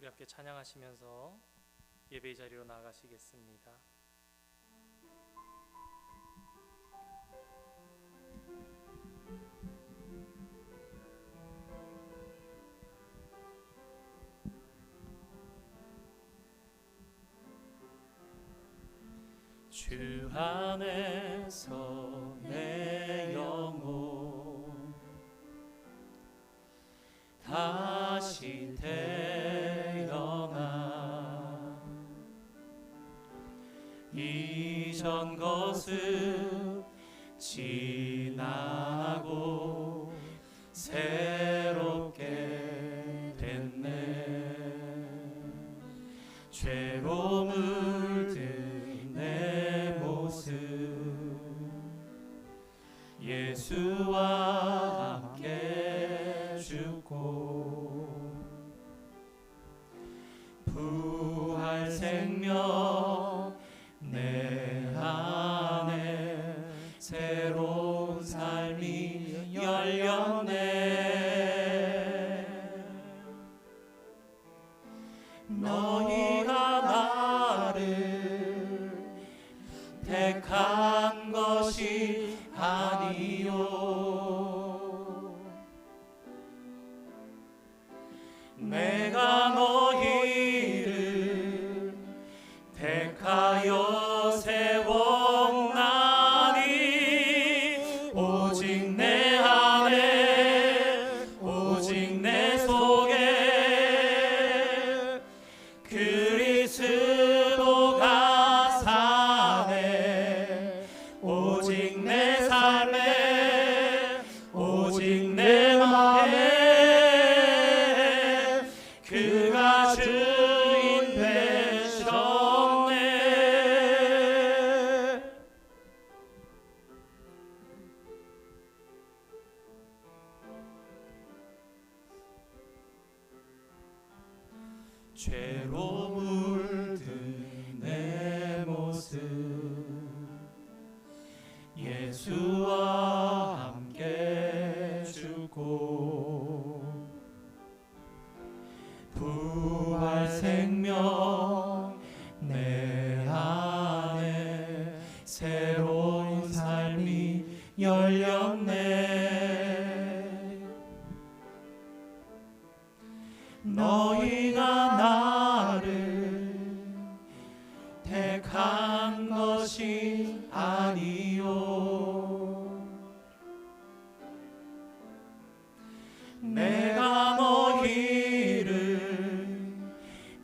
함께 찬양하시면서 예배의 자리로 나아가시겠습니다. 주 안에서 내 영혼 다시 태어나 이전 것은 지나고 새롭게 됐네. 죄로 물든 내 모습 예수와 함께 죽고 부활 생명 내 안에 새로운 삶이 열렸네. 너희가 나를 택한 것이 아니요 내가 너희를 택하여 세웠나니 오직 내 안에 오직 내 속에 그리스도가 사네. 오직 내 삶에 오직 내 맘에 그가 주인 되셨네. 죄로 물든 내 모습 예수와 함께 죽고 부활 생명 내 안에 새로운 삶이 열렸네. 너희가 나를 택한 것이 아니요 내가 너희를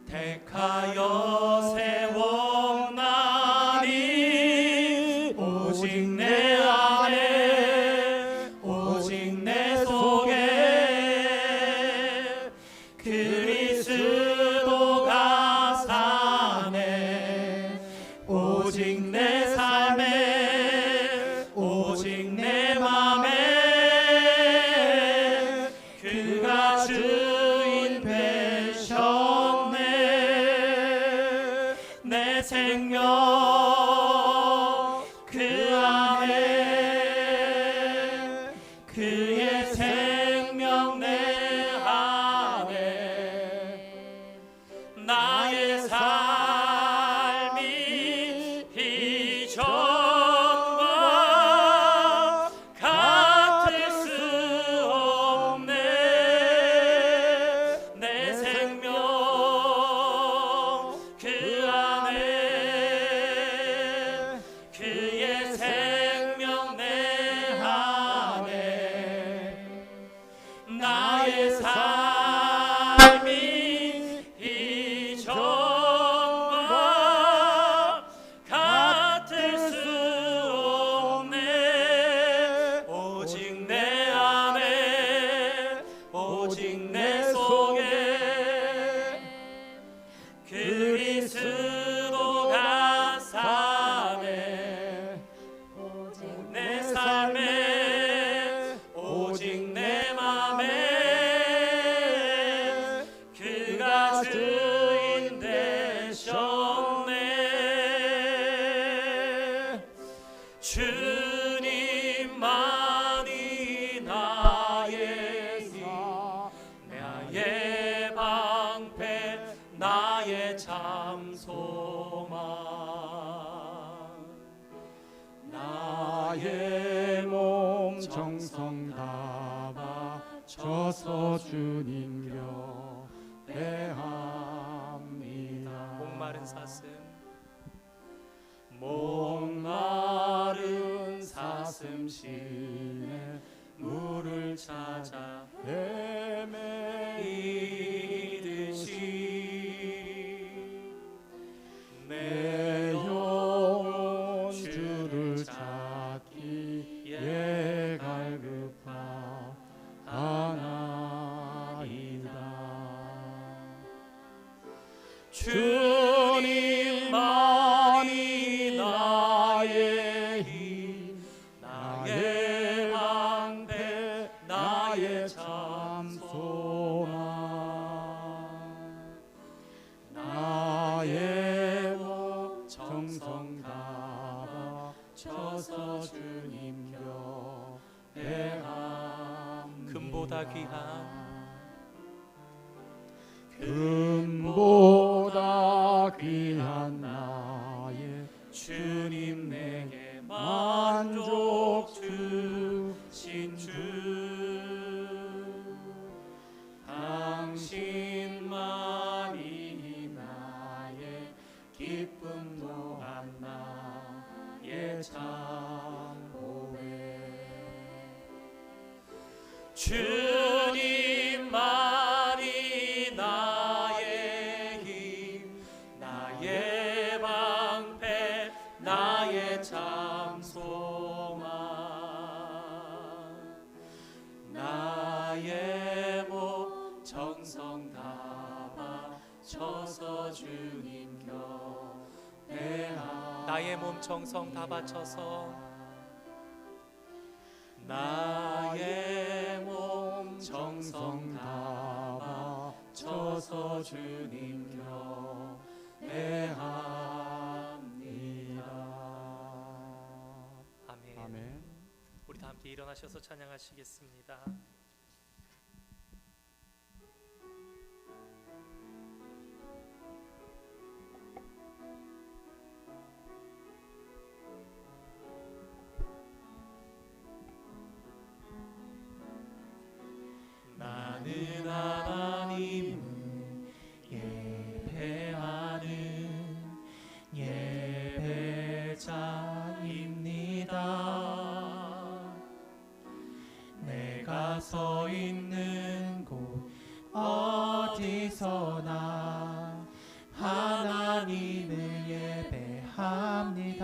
택하여 세웠나니 오직 내 안에 오직 내 속에 그리스도가 사네. 오직 내 삶에 오직 내 맘에 그가 주인 되셨네. 내 생명 그 안에 그의 생명 내 안에 나의 삶이 이전과 같을 수 없네. 내 생명 그 안에 그의 생명 내 안에 나의 삶이 이전과 같을 수 없네. 오직 내 안에 오직 내 속에 그리스도가 사네. 오직 내 삶에 오직 내 맘에 그가 주인 되셨네. 주님만이 나의 방패 나의 참 소망. 나의 몸 정성 다 바쳐서 주님 곁에합니다. 목마른 사슴, 목마른 사슴 시내 물을 찾아 헤매이듯이 내 영혼 주를 찾기에 갈급하나이다. 주님만이 나의 힘, 나의 방패, 나의 참 소망. 나의 몸 정성 다 바쳐서 주님 곁에 합니다. 금보다 귀한 금보다 귀한 나의 주님 내게 만족 주신 주. 당신만이 나의 기쁨 또한 나의 참 보배. 주님만이 나의 힘, 나의 방패, 나의 참 소망. 나의 몸 정성 다 바쳐서 주님 곁에 나의 몸 정성 다 바쳐서 나의 몸 정성 다 바쳐서 주님 곁에 합니다. 아멘. 아멘. 우리 다 함께 일어나셔서 찬양하시겠습니다. 나는 하나님을 예배하는 예배자입니다. 내가 서 있는 곳 어디서나 하나님을 예배합니다.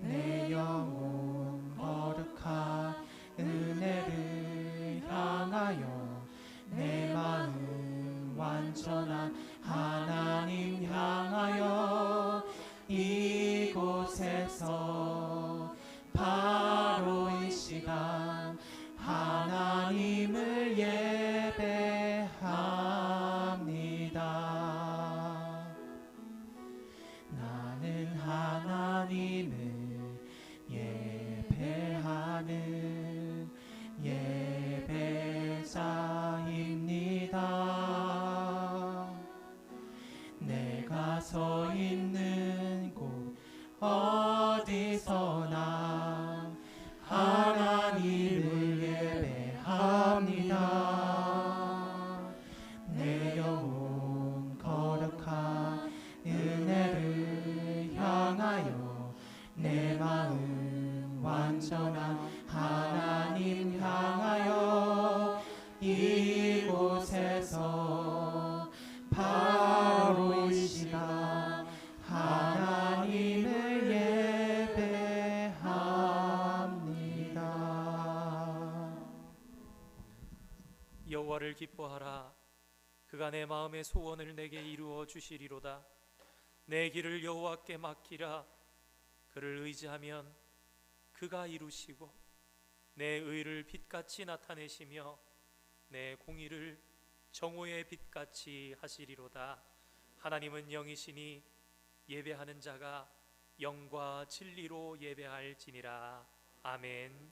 내 영혼 거룩한 은혜를 향하여 내 마음 완전한 하나님 향하여 이곳에서 바로 이 시간 하나님을 예배합니다. 나는 하나님을 예배하는 예배자입니다. 내가 서 있는 곳 어디서나 하나님을 예배합니다. 내 영혼 거룩한 은혜를 향하여 내 마음 완전한 하나님 향하여 이곳에서 바로 이 시간 하나님을 예배합니다. 여호와를 기뻐하라. 그가 내 마음의 소원을 내게 이루어 주시리로다. 내 길을 여호와께 맡기라. 그를 의지하면 그가 이루시고 내 의를 빛같이 나타내시며 내 공의를 정오의 빛같이 하시리로다. 하나님은 영이시니 예배하는 자가 영과 진리로 예배할지니라. 아멘.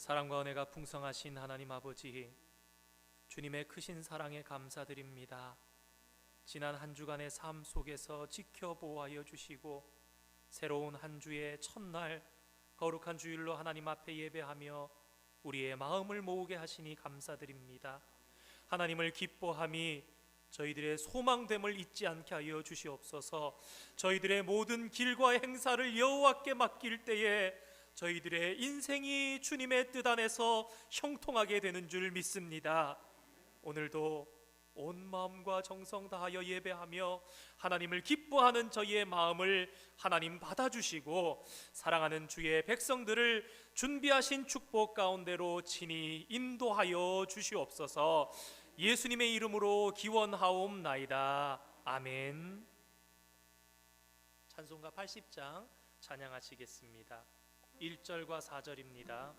사랑과 은혜가 풍성하신 하나님 아버지, 주님의 크신 사랑에 감사드립니다. 지난 한 주간의 삶 속에서 지켜보호하여 주시고 새로운 한 주의 첫날 거룩한 주일로 하나님 앞에 예배하며 우리의 마음을 모으게 하시니 감사드립니다. 하나님을 기뻐함이 저희들의 소망됨을 잊지 않게 하여 주시옵소서. 저희들의 모든 길과 행사를 여호와께 맡길 때에 저희들의 인생이 주님의 뜻 안에서 형통하게 되는 줄 믿습니다. 오늘도 온 마음과 정성 다하여 예배하며 하나님을 기뻐하는 저희의 마음을 하나님 받아주시고 사랑하는 주의 백성들을 준비하신 축복 가운데로 친히 인도하여 주시옵소서. 예수님의 이름으로 기원하옵나이다. 아멘. 찬송가 80장 찬양하시겠습니다. 1절과 4절입니다.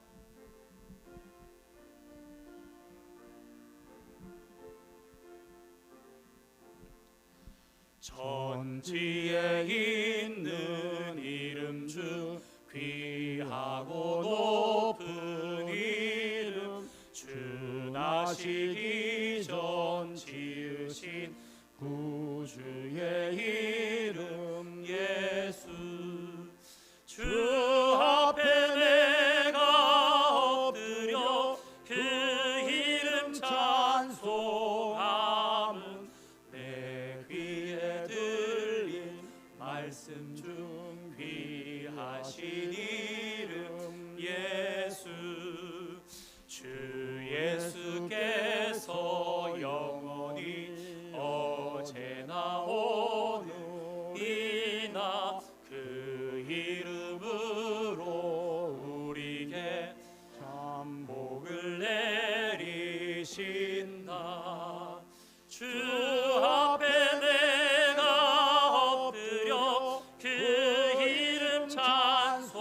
천지에 있는 이름 중 귀하고 높은 이름, 주 나시기 전 지으신 구주의 이름 예수. 주 앞에 내가 엎드려 그 이름 찬송함은 내 귀에 들린 말씀 중 귀하신 이름 예수. 주 예수께서 영원히 어제나 오늘이나 그 이름으로 우리에게 참 복을 내리신다. 주 앞에 내가 엎드려 그 이름 찬송함은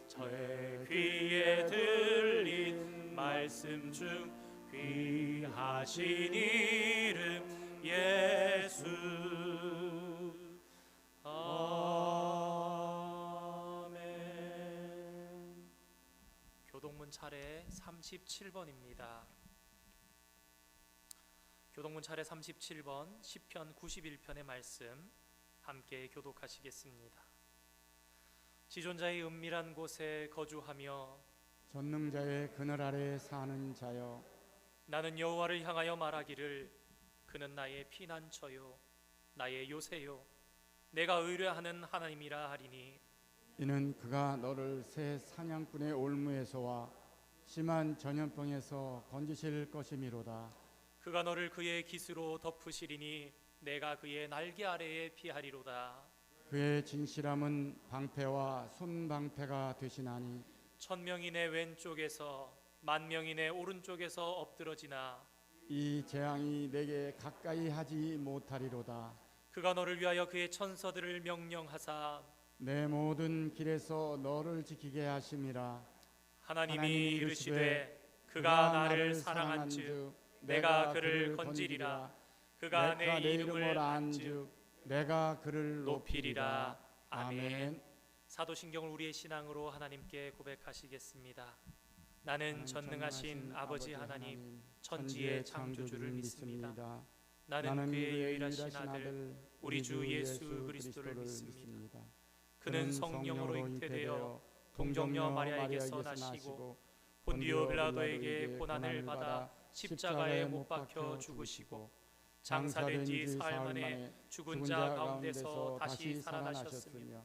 저의 귀에 들린 말씀 중 귀하신 이름 예수. 아멘. 교동문 차례 37번입니다. 교동문 차례 37번 시편 91편의 말씀 함께 교독하시겠습니다. 지존자의 은밀한 곳에 거주하며 전능자의 그늘 아래 사는 자여, 나는 여호와를 향하여 말하기를 그는 나의 피난처요 나의 요새요 내가 의뢰하는 하나님이라 하리니, 이는 그가 너를 새 사냥꾼의 올무에서와 심한 전염병에서 건지실 것이미로다. 그가 너를 그의 깃으로 덮으시리니 내가 그의 날개 아래에 피하리로다. 그의 진실함은 방패와 손방패가 되시나니, 1000명이 내 왼쪽에서 10,000명이 내 오른쪽에서 엎드러지나 이 재앙이 내게 가까이 하지 못하리로다. 그가 너를 위하여 그의 천사들을 명령하사 내 모든 길에서 너를 지키게 하심이라. 하나님이 이르시되 그가 나를 사랑한즉 내가 그를 건지리라. 그가 내 이름을 안즉 내가 그를 높이리라. 아멘. 아멘. 사도신경을 우리의 신앙으로 하나님께 고백하시겠습니다. 나는 전능하신 아버지 하나님 천지의 창조주를 믿습니다. 나는 그의 유일하신 아들 우리 주 예수 그리스도를 믿습니다. 그는 성령으로 잉태되어 동정녀 마리아에게서 나시고 본디오 빌라도에게 고난을 받아 십자가에 못 박혀 죽으시고 장사된 지 사흘 만에 죽은 자 가운데서 다시 살아나셨으며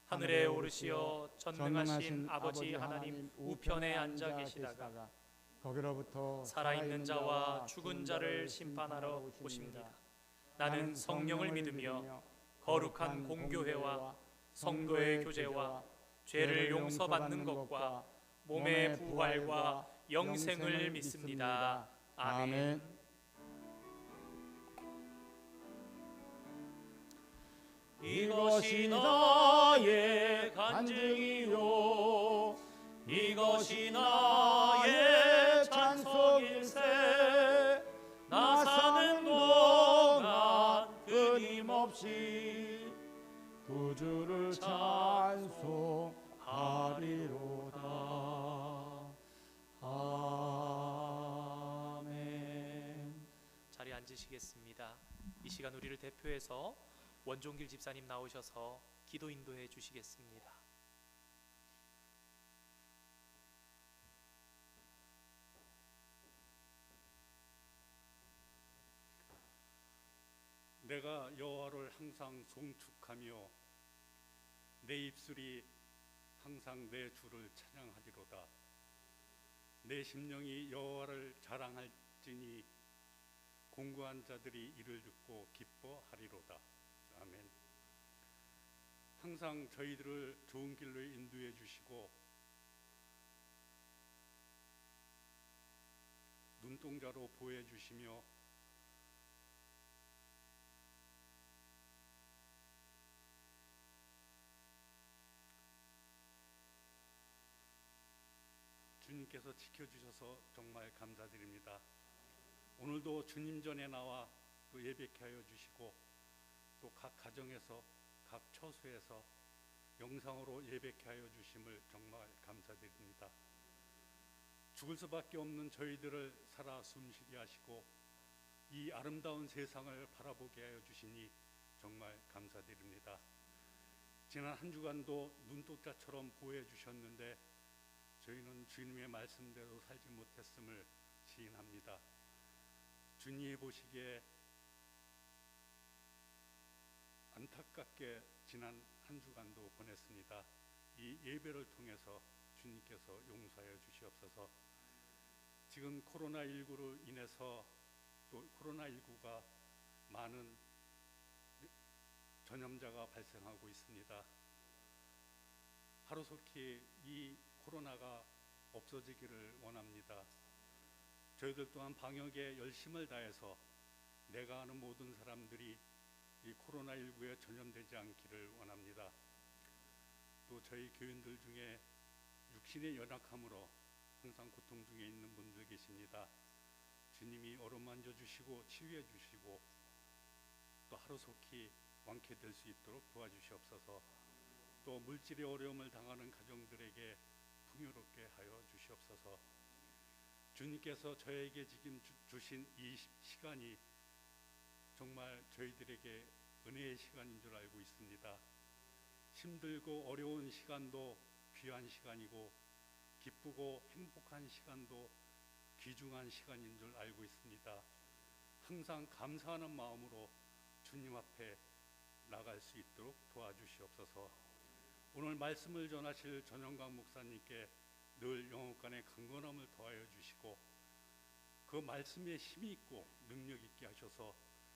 하늘에 오르시어 전능하신 아버지 하나님 우편에 앉아 계시다가 거기로부터 살아있는 자와 죽은 자를 심판하러 오십니다. 나는 성령을 믿으며 거룩한 공교회와 성도의 교제와 죄를 용서받는 것과 몸의 부활과 영생을 믿습니다. 아멘. 이것이 나의 간증이요 이것이 나의 찬송일세. 나 사는 동안 끊임없이 구주를 찬송하리라. 하리로다. 아멘. 자리에 앉으시겠습니다. 이 시간 우리를 대표해서 원종길 집사님 나오셔서 기도 인도해 주시겠습니다. 내가 여호와를 항상 송축하며 내 입술이 항상 내 주를 찬양하리로다. 내 심령이 여호와를 자랑할지니 공고한 자들이 이를 듣고 기뻐하리로다. 아멘. 항상 저희들을 좋은 길로 인도해 주시고 눈동자로 보호해 주시며 주님께서 지켜주셔서 정말 감사드립니다. 오늘도 주님 전에 나와 또 예배케 하여 주시고 또 각 가정에서 각 처소에서 영상으로 예배케 하여 주심을 정말 감사드립니다. 죽을 수밖에 없는 저희들을 살아 숨쉬게 하시고 이 아름다운 세상을 바라보게 하여 주시니 정말 감사드립니다. 지난 한 주간도 눈동자처럼 보호해 주셨는데 저희는 주님의 말씀대로 살지 못했음을 시인합니다. 주님이 보시기에 안타깝게 지난 한 주간도 보냈습니다. 이 예배를 통해서 주님께서 용서하여 주시옵소서. 지금 코로나19로 인해서 또 코로나19가 많은 전염자가 발생하고 있습니다. 하루속히 이 코로나가 없어지기를 원합니다. 저희들 또한 방역에 열심을 다해서 내가 아는 모든 사람들이 이 코로나19에 전염되지 않기를 원합니다. 또 저희 교인들 중에 육신의 연약함으로 항상 고통 중에 있는 분들 계십니다. 주님이 어루만져 주시고 치유해 주시고 또 하루속히 완쾌될 수 있도록 도와주시옵소서. 또 물질의 어려움을 당하는 가정들에게 풍요롭게 하여 주시옵소서. 주님께서 저에게 지금 주신 이 시간이 정말 저희들에게 은혜의 시간인 줄 알고 있습니다. 힘들고 어려운 시간도 귀한 시간이고 기쁘고 행복한 시간도 귀중한 시간인 줄 알고 있습니다. 항상 감사하는 마음으로 주님 앞에 나갈 수 있도록 도와주시옵소서. 오늘 말씀을 전하실 전영광 목사님께 늘 영혼간의 강건함을 더하여 주시고 그 말씀에 힘이 있고 능력 있게 하셔서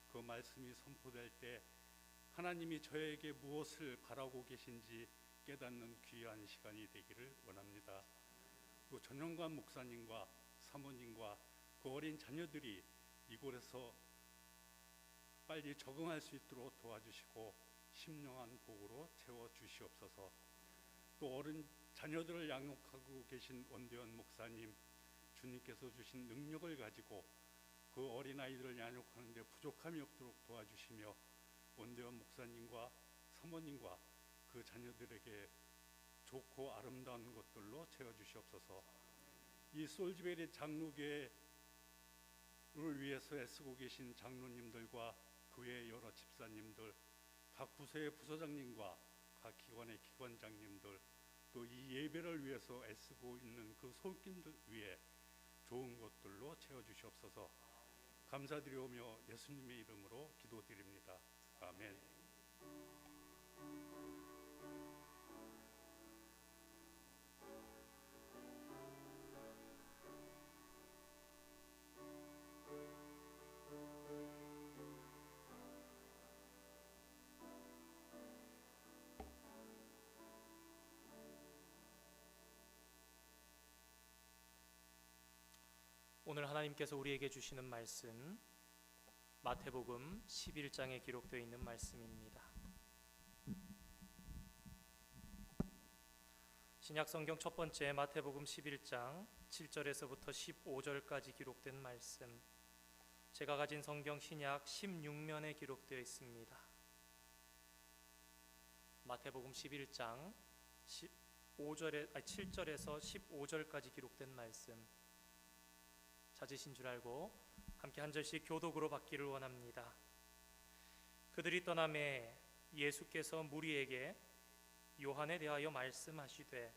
그 말씀이 선포될 때 하나님이 저에게 무엇을 바라고 계신지 깨닫는 귀한 시간이 되기를 원합니다. 또 전영관 목사님과 사모님과 그 어린 자녀들이 이곳에서 빨리 적응할 수 있도록 도와주시고 심령한 복으로 채워주시옵소서. 또 어린 자녀들을 양육하고 계신 원대원 목사님, 주님께서 주신 능력을 가지고 그 어린아이들을 양육하는 데 부족함이 없도록 도와주시며 원대원 목사님과 사모님과 그 자녀들에게 좋고 아름다운 것들로 채워주시옵소서. 이 솔즈베리 장로교회를 위해서 애쓰고 계신 장로님들과 교회 여러 집사님들, 각 부서의 부서장님과 각 기관의 기관장님들, 또 이 예배를 위해서 애쓰고 있는 그 손길들 위에 좋은 것들로 채워주시옵소서. 감사드리오며 예수님의 이름으로 기도드립니다. 아멘. 오늘 하나님께서 우리에게 주시는 말씀 마태복음 11장에 기록되어 있는 말씀입니다. 신약성경 첫 번째 마태복음 11장 7절에서부터 15절까지 기록된 말씀, 제가 가진 성경 신약 16면에 기록되어 있습니다. 마태복음 11장 7절에서 15절까지 기록된 말씀 찾으신 줄 알고 함께 한 절씩 교독으로 받기를 원합니다. 그들이 떠나매 예수께서 무리에게 요한에 대하여 말씀하시되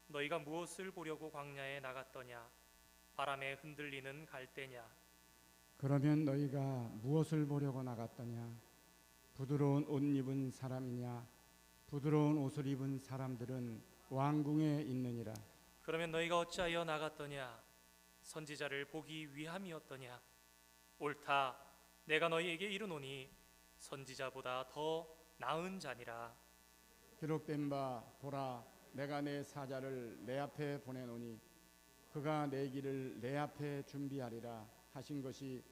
너희가 무엇을 보려고 광야에 나갔더냐? 바람에 흔들리는 갈대냐? 그러면 너희가 무엇을 보려고 나갔더냐? 부드러운 옷 입은 사람이냐? 부드러운 옷을 입은 사람들은 왕궁에 있느니라. 그러면 너희가 어찌하여 나갔더냐? 선지자를 보기 위함이었더냐? 옳다, 내가 너희에게 이르노니 선지자보다 더 나은 자니라. 기록된 바 보라, 내가 내 사자를 내 앞에 보내노니 그가 내 길을 내 앞에 준비하리라 하신 것이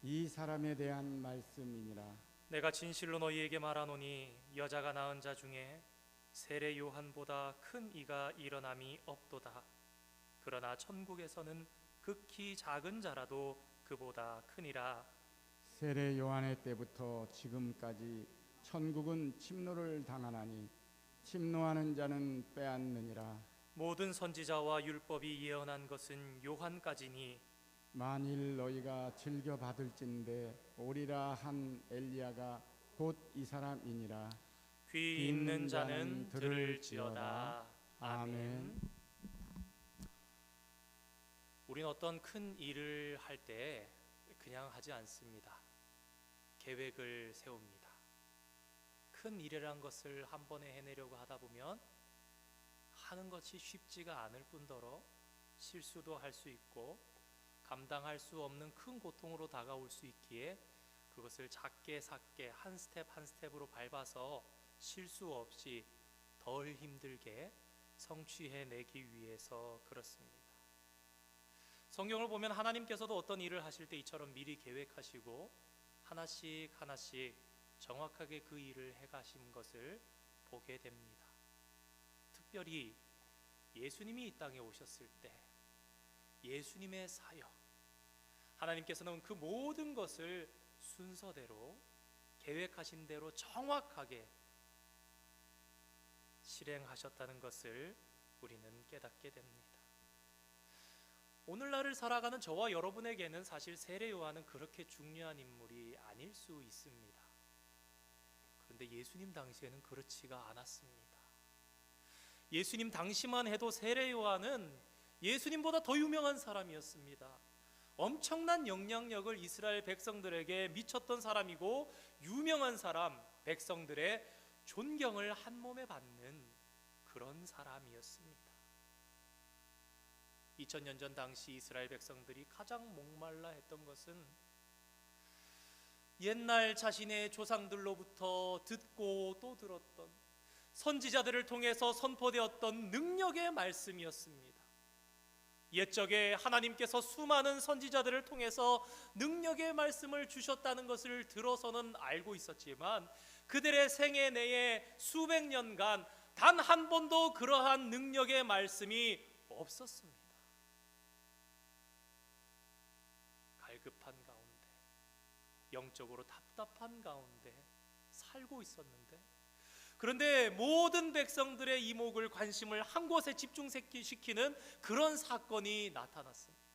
이 사람에 대한 말씀이니라. 내가 진실로 너희에게 말하노니 여자가 낳은 자 중에 세례 요한보다 큰 이가 일어남이 없도다. 그러나 천국에서는 극히 작은 자라도 그보다 크니라. 세례 요한의 때부터 지금까지 천국은 침노를 당하나니 침노하는 자는 빼앗느니라. 모든 선지자와 율법이 예언한 것은 요한까지니 만일 너희가 즐겨 받을진대 오리라 한 엘리야가 곧 이 사람이니라. 귀 있는 자는 들을지어다. 아멘. 우린 어떤 큰 일을 할 때 그냥 하지 않습니다. 계획을 세웁니다. 큰 일이란 것을 한 번에 해내려고 하다 보면 하는 것이 쉽지가 않을 뿐더러 실수도 할 수 있고 감당할 수 없는 큰 고통으로 다가올 수 있기에 그것을 작게 한 스텝 한 스텝으로 밟아서 실수 없이 덜 힘들게 성취해내기 위해서 그렇습니다. 성경을 보면 하나님께서도 어떤 일을 하실 때 이처럼 미리 계획하시고 하나씩 정확하게 그 일을 해가신 것을 보게 됩니다. 특별히 예수님이 이 땅에 오셨을 때 예수님의 사역, 하나님께서는 그 모든 것을 순서대로 계획하신 대로 정확하게 실행하셨다는 것을 우리는 깨닫게 됩니다. 오늘날을 살아가는 저와 여러분에게는 사실 세례 요한은 그렇게 중요한 인물이 아닐 수 있습니다. 그런데 예수님 당시에는 그렇지가 않았습니다. 예수님 당시만 해도 세례 요한은 예수님보다 더 유명한 사람이었습니다. 엄청난 영향력을 이스라엘 백성들에게 미쳤던 사람이고 유명한 사람, 백성들의 존경을 한 몸에 받는 그런 사람이었습니다. 2000년 전 당시 이스라엘 백성들이 가장 목말라 했던 것은 옛날 자신의 조상들로부터 듣고 또 들었던 선지자들을 통해서 선포되었던 능력의 말씀이었습니다. 옛적에 하나님께서 수많은 선지자들을 통해서 능력의 말씀을 주셨다는 것을 들어서는 알고 있었지만 그들의 생애 내에 수백 년간 단 한 번도 그러한 능력의 말씀이 없었습니다. 갈급한 가운데, 영적으로 답답한 가운데 살고 있었는데, 그런데 모든 백성들의 이목을 관심을 한 곳에 집중시키는 그런 사건이 나타났습니다.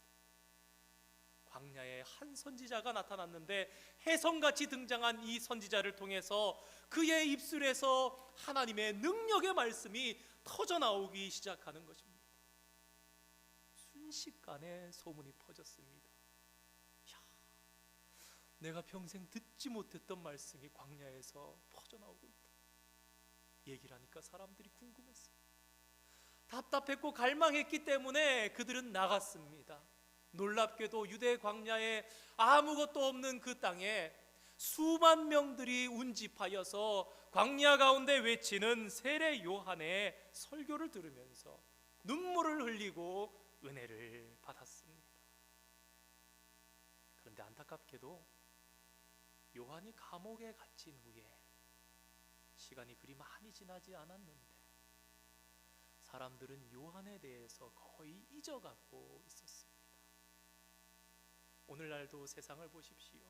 광야에 한 선지자가 나타났는데 혜성같이 등장한 이 선지자를 통해서 그의 입술에서 하나님의 능력의 말씀이 터져나오기 시작하는 것입니다. 순식간에 소문이 퍼졌습니다. 내가 평생 듣지 못했던 말씀이 광야에서 퍼져나오고 있다. 얘기를 하니까 사람들이 궁금했어요. 답답했고 갈망했기 때문에 그들은 나갔습니다. 놀랍게도 유대 광야에 아무것도 없는 그 땅에 수만 명들이 운집하여서 광야 가운데 외치는 세례 요한의 설교를 들으면서 눈물을 흘리고 은혜를 받았습니다. 그런데 안타깝게도 요한이 감옥에 갇힌 후에 시간이 그리 많이 지나지 않았는데 사람들은 요한에 대해서 거의 잊어가고 있었습니다. 오늘날도 세상을 보십시오.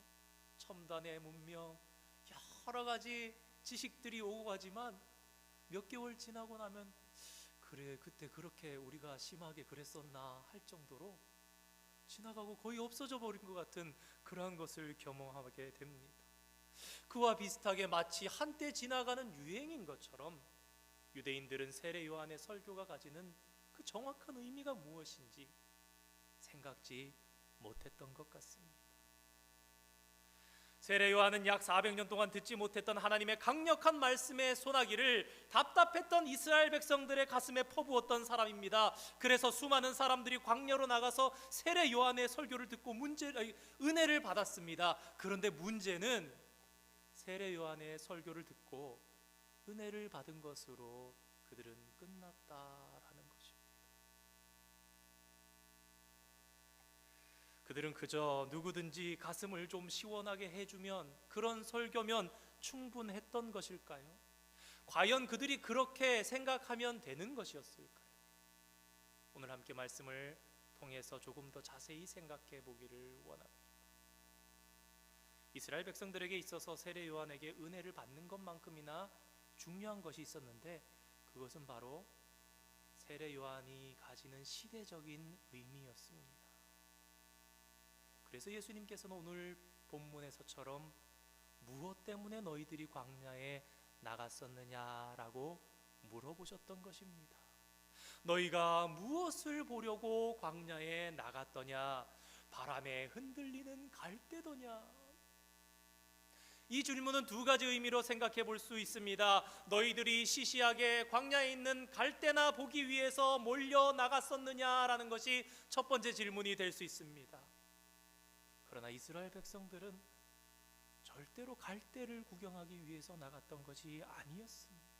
첨단의 문명, 여러 가지 지식들이 오고 가지만 몇 개월 지나고 나면 그래 그때 그렇게 우리가 심하게 그랬었나 할 정도로 지나가고 거의 없어져 버린 것 같은 그러한 것을 경험하게 됩니다. 그와 비슷하게 마치 한때 지나가는 유행인 것처럼 유대인들은 세례 요한의 설교가 가지는 그 정확한 의미가 무엇인지 생각지 못했던 것 같습니다. 세례 요한은 약 400년 동안 듣지 못했던 하나님의 강력한 말씀의 소나기를 답답했던 이스라엘 백성들의 가슴에 퍼부었던 사람입니다. 그래서 수많은 사람들이 광야로 나가서 세례 요한의 설교를 듣고 은혜를 받았습니다. 그런데 문제는 세례 요한의 설교를 듣고 은혜를 받은 것으로 그들은 끝났다라는 것입니다. 그들은 그저 누구든지 가슴을 좀 시원하게 해주면, 그런 설교면 충분했던 것일까요? 과연 그들이 그렇게 생각하면 되는 것이었을까요? 오늘 함께 말씀을 통해서 조금 더 자세히 생각해 보기를 원합니다. 이스라엘 백성들에게 있어서 세례 요한에게 은혜를 받는 것만큼이나 중요한 것이 있었는데, 그것은 바로 세례 요한이 가지는 시대적인 의미였습니다. 그래서 예수님께서는 오늘 본문에서처럼 무엇 때문에 너희들이 광야에 나갔었느냐라고 물어보셨던 것입니다. 너희가 무엇을 보려고 광야에 나갔더냐? 바람에 흔들리는 갈대더냐? 이 질문은 두 가지 의미로 생각해 볼 수 있습니다. 너희들이 시시하게 광야에 있는 갈대나 보기 위해서 몰려 나갔었느냐라는 것이 첫 번째 질문이 될 수 있습니다. 그러나 이스라엘 백성들은 절대로 갈대를 구경하기 위해서 나갔던 것이 아니었습니다.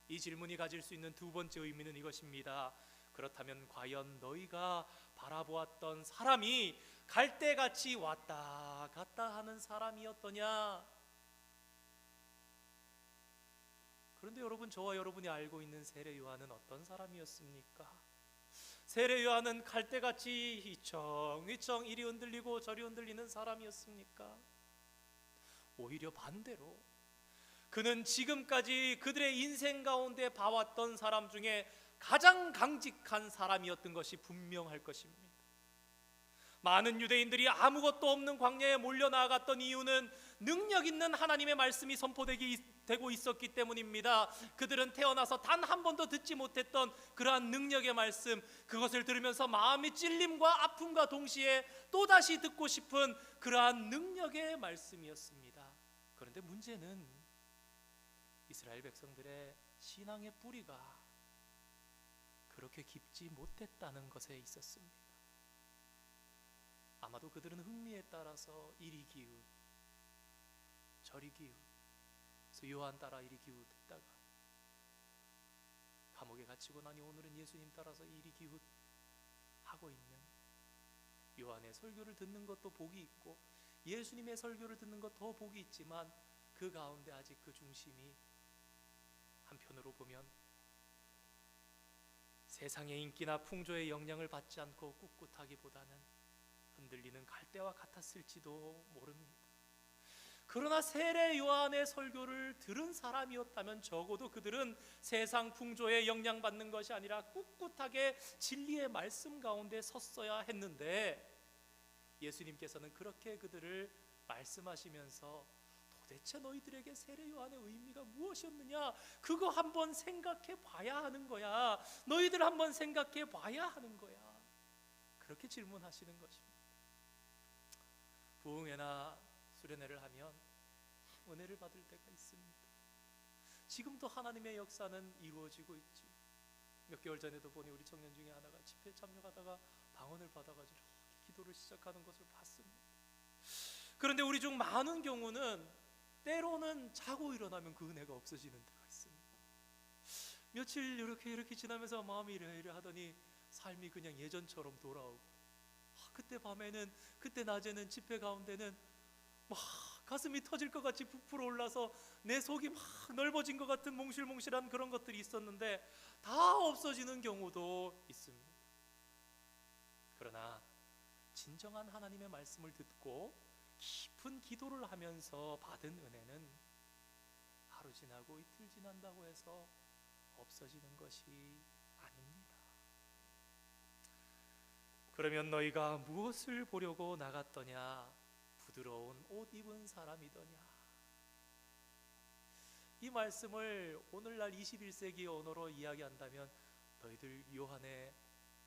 이 질문이 가질 수 있는 두 번째 의미는 이것입니다. 그렇다면 과연 너희가 바라보았던 사람이 갈대같이 왔다 갔다 하는 사람이었더냐? 그런데 여러분, 저와 여러분이 알고 있는 세례 요한은 어떤 사람이었습니까? 세례 요한은 갈대같이 휘청휘청 이리 흔들리고 저리 흔들리는 사람이었습니까? 오히려 반대로 그는 지금까지 그들의 인생 가운데 봐왔던 사람 중에 가장 강직한 사람이었던 것이 분명할 것입니다. 많은 유대인들이 아무것도 없는 광야에 몰려 나아갔던 이유는 능력 있는 하나님의 말씀이 선포되고 있었기 때문입니다. 그들은 태어나서 단 한 번도 듣지 못했던 그러한 능력의 말씀, 그것을 들으면서 마음의 찔림과 아픔과 동시에 또다시 듣고 싶은 그러한 능력의 말씀이었습니다. 그런데 문제는 이스라엘 백성들의 신앙의 뿌리가 그렇게 깊지 못했다는 것에 있었습니다. 아마도 그들은 흥미에 따라서 이리 기웃 저리 기웃, 그래서 요한 따라 이리 기웃 했다가 감옥에 갇히고 나니 오늘은 예수님 따라서 이리 기웃 하고 있는, 요한의 설교를 듣는 것도 복이 있고 예수님의 설교를 듣는 것 더 복이 있지만 그 가운데 아직 그 중심이 한편으로 보면 세상의 인기나 풍조의 영향을 받지 않고 꿋꿋하기보다는 흔들리는 갈대와 같았을지도 모릅니다. 그러나 세례 요한의 설교를 들은 사람이었다면 적어도 그들은 세상 풍조에 영향받는 것이 아니라 꿋꿋하게 진리의 말씀 가운데 섰어야 했는데, 예수님께서는 그렇게 그들을 말씀하시면서 도대체 너희들에게 세례 요한의 의미가 무엇이었느냐, 그거 한번 생각해 봐야 하는 거야. 너희들 한번 생각해 봐야 하는 거야. 그렇게 질문하시는 것입니다. 부흥회나 수련회를 하면 은혜를 받을 때가 있습니다. 지금도 하나님의 역사는 이루어지고 있죠. 몇 개월 전에도 보니 우리 청년 중에 하나가 집회에 참여하다가 방언을 받아가지고 기도를 시작하는 것을 봤습니다. 그런데 우리 중 많은 경우는 때로는 자고 일어나면 그 은혜가 없어지는 때가 있습니다. 며칠 이렇게 지나면서 마음이 이래 하더니 삶이 그냥 예전처럼 돌아오고, 그때 밤에는, 그때 낮에는, 집회 가운데는 막 가슴이 터질 것 같이 부풀어 올라서 내 속이 막 넓어진 것 같은 몽실몽실한 그런 것들이 있었는데 다 없어지는 경우도 있습니다. 그러나 진정한 하나님의 말씀을 듣고 깊은 기도를 하면서 받은 은혜는 하루 지나고 이틀 지난다고 해서 없어지는 것이 아닙니다. 그러면 너희가 무엇을 보려고 나갔더냐? 부드러운 옷 입은 사람이더냐? 이 말씀을 오늘날 21세기 언어로 이야기한다면 너희들 요한의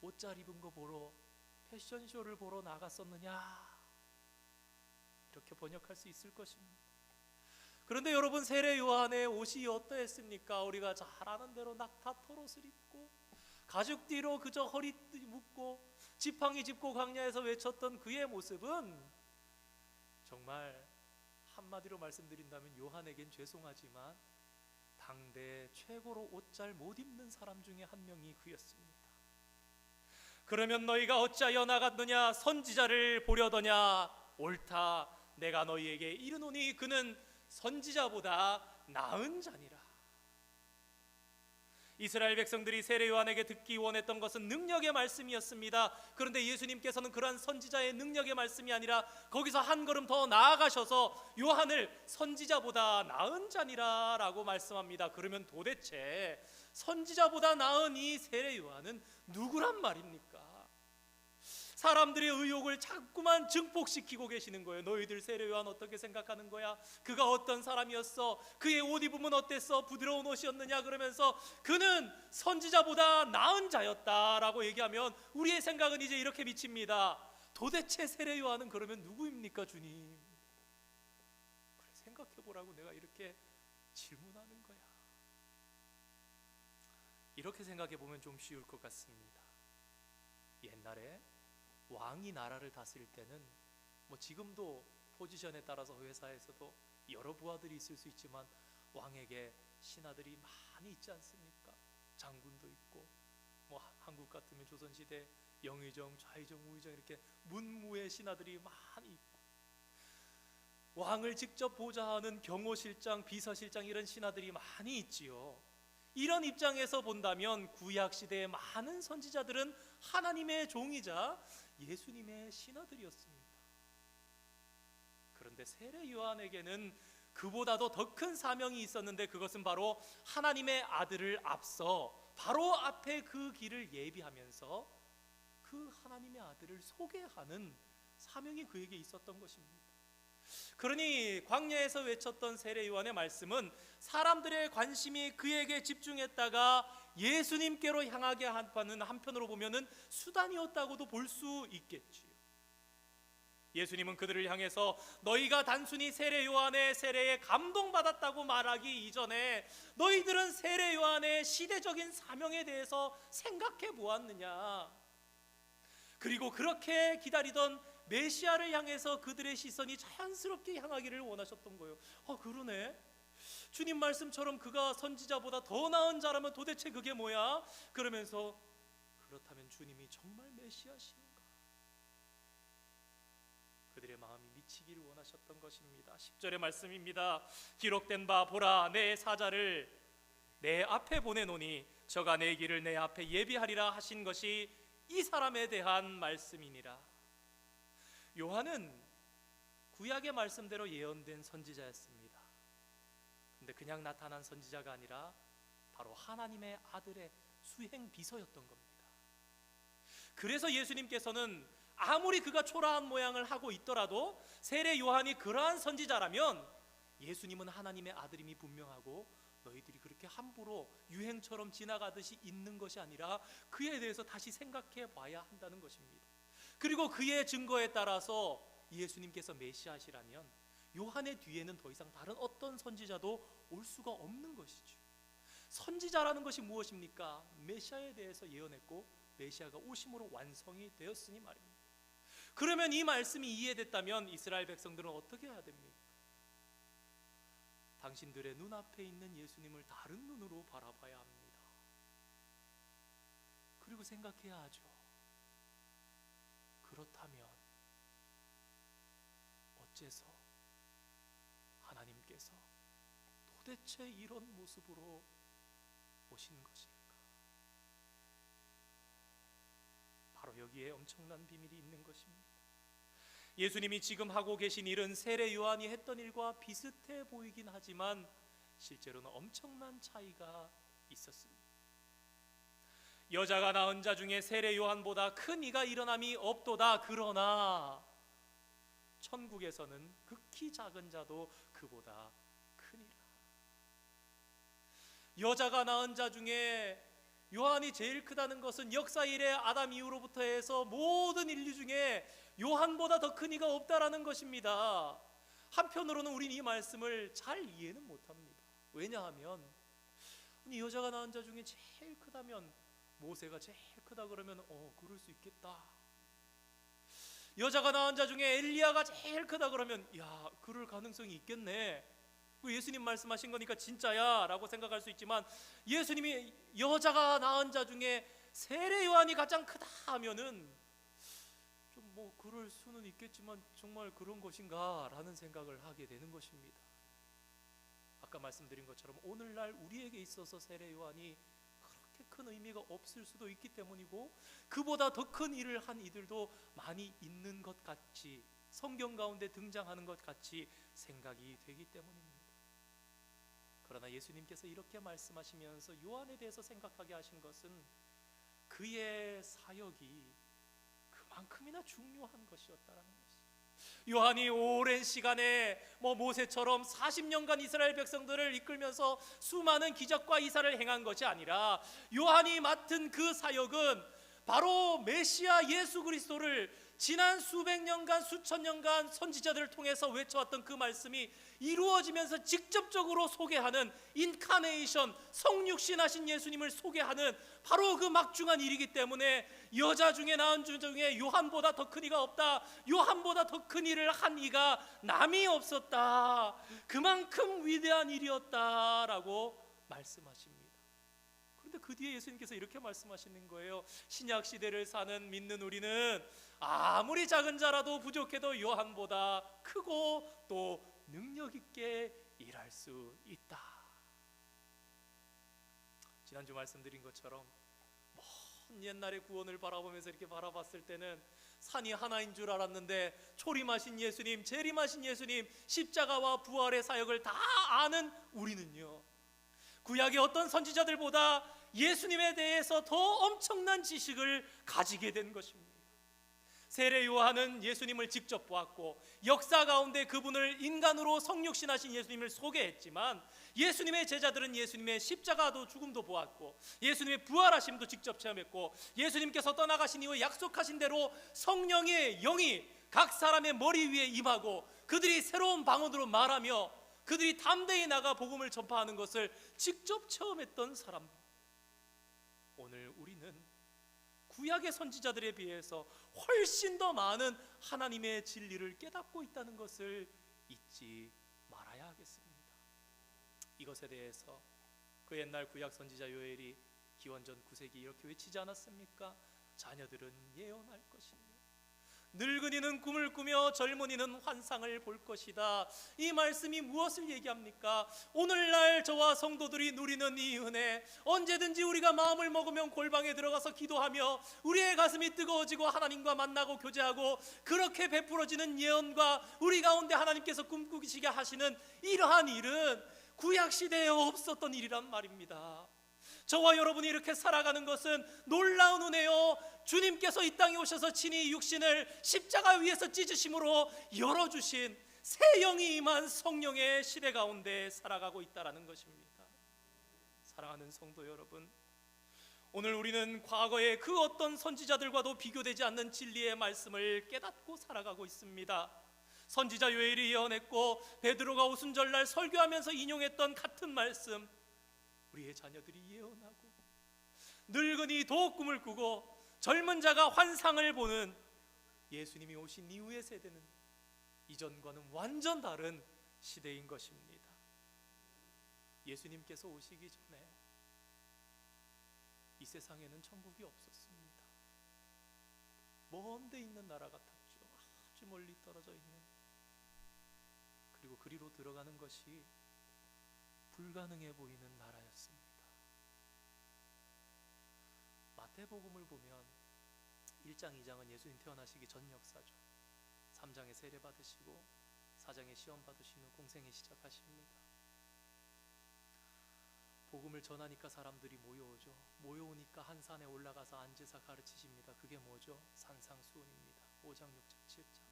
옷 잘 입은 거 보러 패션쇼를 보러 나갔었느냐? 이렇게 번역할 수 있을 것입니다. 그런데 여러분, 세례 요한의 옷이 어떠했습니까? 우리가 잘 아는 대로 낙타 털옷을 입고 가죽 띠로 그저 허리 묶고 지팡이 짚고 광야에서 외쳤던 그의 모습은 정말 한마디로 말씀드린다면 요한에겐 죄송하지만 당대 최고로 옷 잘 못 입는 사람 중에 한 명이 그였습니다. 그러면 너희가 어찌하여 나갔느냐? 선지자를 보려더냐? 옳다, 내가 너희에게 이르노니 그는 선지자보다 나은 자니라. 이스라엘 백성들이 세례 요한에게 듣기 원했던 것은 능력의 말씀이었습니다. 그런데 예수님께서는 그러한 선지자의 능력의 말씀이 아니라 거기서 한 걸음 더 나아가셔서 요한을 선지자보다 나은 자니라 라고 말씀합니다. 그러면 도대체 선지자보다 나은 이 세례 요한은 누구란 말입니까? 사람들의 의욕을 자꾸만 증폭시키고 계시는 거예요. 너희들 세례 요한 어떻게 생각하는 거야? 그가 어떤 사람이었어? 그의 옷 입음은 어땠어? 부드러운 옷이었느냐? 그러면서 그는 선지자보다 나은 자였다라고 얘기하면 우리의 생각은 이제 이렇게 미칩니다. 도대체 세례 요한은 그러면 누구입니까, 주님? 그래, 생각해 보라고 내가 이렇게 질문하는 거야. 이렇게 생각해 보면 좀 쉬울 것 같습니다. 옛날에 왕이 나라를 다스릴 때는 지금도 포지션에 따라서 회사에서도 여러 부하들이 있을 수 있지만 왕에게 신하들이 많이 있지 않습니까? 장군도 있고 한국 같으면 조선시대 영의정, 좌의정, 우의정 이렇게 문무의 신하들이 많이 있고 왕을 직접 보좌하는 경호실장, 비서실장 이런 신하들이 많이 있지요. 이런 입장에서 본다면 구약시대의 많은 선지자들은 하나님의 종이자 예수님의 신하들이었습니다. 그런데 세례 요한에게는 그보다도 더 큰 사명이 있었는데 그것은 바로 하나님의 아들을 앞서 바로 앞에 그 길을 예비하면서 그 하나님의 아들을 소개하는 사명이 그에게 있었던 것입니다. 그러니 광야에서 외쳤던 세례 요한의 말씀은 사람들의 관심이 그에게 집중했다가 예수님께로 향하게 하는 한편으로 보면은 수단이었다고도 볼 수 있겠지요. 예수님은 그들을 향해서 너희가 단순히 세례 요한의 세례에 감동받았다고 말하기 이전에 너희들은 세례 요한의 시대적인 사명에 대해서 생각해 보았느냐? 그리고 그렇게 기다리던 메시아를 향해서 그들의 시선이 자연스럽게 향하기를 원하셨던 거예요. 그러네. 주님 말씀처럼 그가 선지자보다 더 나은 자라면 도대체 그게 뭐야? 그러면서 그렇다면 주님이 정말 메시아신가? 그들의 마음이 미치기를 원하셨던 것입니다. 10절의 말씀입니다. 기록된 바 보라, 내 사자를 내 앞에 보내노니 저가 내 길을 내 앞에 예비하리라 하신 것이 이 사람에 대한 말씀이니라. 요한은 구약의 말씀대로 예언된 선지자였습니다. 근데 그냥 나타난 선지자가 아니라 바로 하나님의 아들의 수행 비서였던 겁니다. 그래서 예수님께서는 아무리 그가 초라한 모양을 하고 있더라도 세례 요한이 그러한 선지자라면 예수님은 하나님의 아들임이 분명하고 너희들이 그렇게 함부로 유행처럼 지나가듯이 있는 것이 아니라 그에 대해서 다시 생각해 봐야 한다는 것입니다. 그리고 그의 증거에 따라서 예수님께서 메시아시라면 요한의 뒤에는 더 이상 다른 어떤 선지자도 올 수가 없는 것이죠. 선지자라는 것이 무엇입니까? 메시아에 대해서 예언했고 메시아가 오심으로 완성이 되었으니 말입니다. 그러면 이 말씀이 이해됐다면 이스라엘 백성들은 어떻게 해야 됩니까? 당신들의 눈앞에 있는 예수님을 다른 눈으로 바라봐야 합니다. 그리고 생각해야 하죠. 그렇다면 어째서 하나님께서 도대체 이런 모습으로 오신 것일까? 바로 여기에 엄청난 비밀이 있는 것입니다. 예수님이 지금 하고 계신 일은 세례 요한이 했던 일과 비슷해 보이긴 하지만 실제로는 엄청난 차이가 있었습니다. 여자가 낳은 자 중에 세례 요한보다 큰 이가 일어남이 없도다. 그러나 천국에서는 극히 작은 자도 그보다 크니라. 여자가 낳은 자 중에 요한이 제일 크다는 것은 역사 이래 아담 이후로부터 해서 모든 인류 중에 요한보다 더 큰 이가 없다라는 것입니다. 한편으로는 우리는 이 말씀을 잘 이해는 못합니다. 왜냐하면 여자가 낳은 자 중에 제일 크다면 모세가 제일 크다 그러면 그럴 수 있겠다. 여자가 낳은 자 중에 엘리야가 제일 크다 그러면 그럴 가능성이 있겠네. 예수님 말씀하신 거니까 진짜야 라고 생각할 수 있지만, 예수님이 여자가 낳은 자 중에 세례 요한이 가장 크다 하면은 좀 그럴 수는 있겠지만 정말 그런 것인가 라는 생각을 하게 되는 것입니다. 아까 말씀드린 것처럼 오늘날 우리에게 있어서 세례 요한이 그렇게 큰 의미가 없을 수도 있기 때문이고, 그보다 더 큰 일을 한 이들도 많이 있는 것 같이, 성경 가운데 등장하는 것 같이 생각이 되기 때문입니다. 그러나 예수님께서 이렇게 말씀하시면서 요한에 대해서 생각하게 하신 것은 그의 사역이 그만큼이나 중요한 것이었다라는 것입니다. 요한이 오랜 시간에 모세처럼 40년간 이스라엘 백성들을 이끌면서 수많은 기적과 이사를 행한 것이 아니라, 요한이 맡은 그 사역은 바로 메시아 예수 그리스도를 지난 수백 년간 수천 년간 선지자들을 통해서 외쳐왔던 그 말씀이 이루어지면서 직접적으로 소개하는 인카네이션, 성육신하신 예수님을 소개하는 바로 그 막중한 일이기 때문에 여자 중에 낳은 주 중에 요한보다 더 큰 이가 없다, 요한보다 더 큰 일을 한 이가 남이 없었다, 그만큼 위대한 일이었다라고 말씀하십니다. 그런데 그 뒤에 예수님께서 이렇게 말씀하시는 거예요. 신약 시대를 사는 믿는 우리는 아무리 작은 자라도 부족해도 요한보다 크고 또 능력 있게 일할 수 있다. 지난주 말씀드린 것처럼 먼 옛날의 구원을 바라보면서 이렇게 바라봤을 때는 산이 하나인 줄 알았는데, 초림하신 예수님, 재림하신 예수님, 십자가와 부활의 사역을 다 아는 우리는요, 구약의 어떤 선지자들보다 예수님에 대해서 더 엄청난 지식을 가지게 된 것입니다. 세례 요한은 예수님을 직접 보았고 역사 가운데 그분을 인간으로 성육신하신 예수님을 소개했지만, 예수님의 제자들은 예수님의 십자가도 죽음도 보았고 예수님의 부활하심도 직접 체험했고, 예수님께서 떠나가신 이후 약속하신 대로 성령의 영이 각 사람의 머리 위에 임하고 그들이 새로운 방언으로 말하며 그들이 담대히 나가 복음을 전파하는 것을 직접 체험했던 사람들. 오늘 우리는 구약의 선지자들에 비해서 훨씬 더 많은 하나님의 진리를 깨닫고 있다는 것을 잊지 말아야 하겠습니다. 이것에 대해서 그 옛날 구약 선지자 요엘이 기원전 9세기 이렇게 외치지 않았습니까? 자녀들은 예언할 것이며 늙은이는 꿈을 꾸며 젊은이는 환상을 볼 것이다. 이 말씀이 무엇을 얘기합니까? 오늘날 저와 성도들이 누리는 이 은혜, 언제든지 우리가 마음을 먹으면 골방에 들어가서 기도하며 우리의 가슴이 뜨거워지고 하나님과 만나고 교제하고 그렇게 베풀어지는 예언과 우리 가운데 하나님께서 꿈꾸시게 하시는 이러한 일은 구약시대에 없었던 일이란 말입니다. 저와 여러분이 이렇게 살아가는 것은 놀라운 은혜요, 주님께서 이 땅에 오셔서 친히 육신을 십자가 위에서 찢으심으로 열어주신 새 영이 임한 성령의 시대 가운데 살아가고 있다는 것입니다. 사랑하는 성도 여러분, 오늘 우리는 과거의 그 어떤 선지자들과도 비교되지 않는 진리의 말씀을 깨닫고 살아가고 있습니다. 선지자 요엘이 예언했고 베드로가 오순절날 설교하면서 인용했던 같은 말씀, 우리의 자녀들이 예언하고 늙은이도 꿈을 꾸고 젊은 자가 환상을 보는 예수님이 오신 이후의 세대는 이전과는 완전 다른 시대인 것입니다. 예수님께서 오시기 전에 이 세상에는 천국이 없었습니다. 먼 데 있는 나라 같았죠. 아주 멀리 떨어져 있는, 그리고 그리로 들어가는 것이 불가능해 보이는 나라였습니다. 마태복음을 보면 1장, 2장은 예수님 태어나시기 전 역사죠. 3장에 세례 받으시고 4장에 시험 받으신 후 공생에 시작하십니다. 복음을 말씀을 전하니까 사람들이 모여오죠. 모여오니까 한 산에 올라가서 앉으사 가르치십니다. 그게 뭐죠? 산상수훈입니다. 5장, 6장, 7장.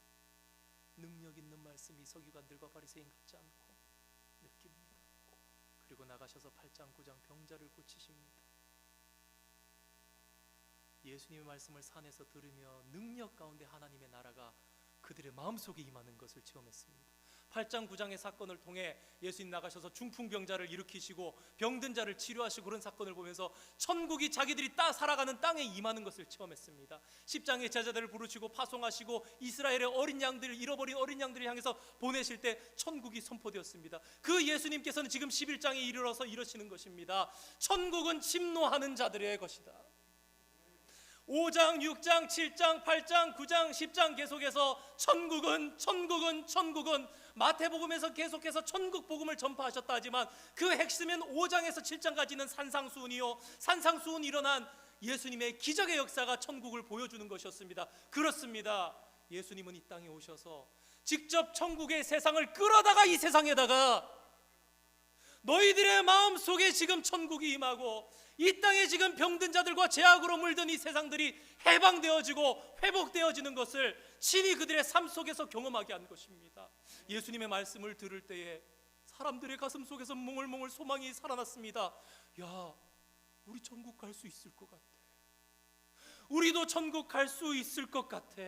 능력 있는 말씀이 서기관들과 바리새인 같지 않고 느낍니다. 그리고 나가셔서 8장, 9장 병자를 고치십니다. 예수님의 말씀을 산에서 들으며 능력 가운데 하나님의 나라가 그들의 마음속에 임하는 것을 체험했습니다. 8장 9장의 사건을 통해 예수님 나가셔서 중풍병자를 일으키시고 병든 자를 치료하시고 그런 사건을 보면서 천국이 자기들이 살아가는 땅에 임하는 것을 체험했습니다. 10장의 제자들을 부르시고 파송하시고 이스라엘의 어린 양들을, 잃어버린 어린 양들을 향해서 보내실 때 천국이 선포되었습니다. 그 예수님께서는 지금 11장에 이르러서 이러시는 것입니다. 천국은 침노하는 자들의 것이다. 5장, 6장, 7장, 8장, 9장, 10장 계속해서 천국은 마태복음에서 계속해서 천국 복음을 전파하셨다 하지만 그 핵심은 5장에서 7장까지는 산상수훈이요, 산상수훈 일어난 예수님의 기적의 역사가 천국을 보여주는 것이었습니다. 그렇습니다. 예수님은 이 땅에 오셔서 직접 천국의 세상을 끌어다가 이 세상에다가 너희들의 마음속에 지금 천국이 임하고 이 땅에 지금 병든 자들과 죄악으로 물든 이 세상들이 해방되어지고 회복되어지는 것을 친히 그들의 삶 속에서 경험하게 한 것입니다. 예수님의 말씀을 들을 때에 사람들의 가슴 속에서 몽글몽글 소망이 살아났습니다. 야, 우리 천국 갈 수 있을 것 같아. 우리도 천국 갈 수 있을 것 같아.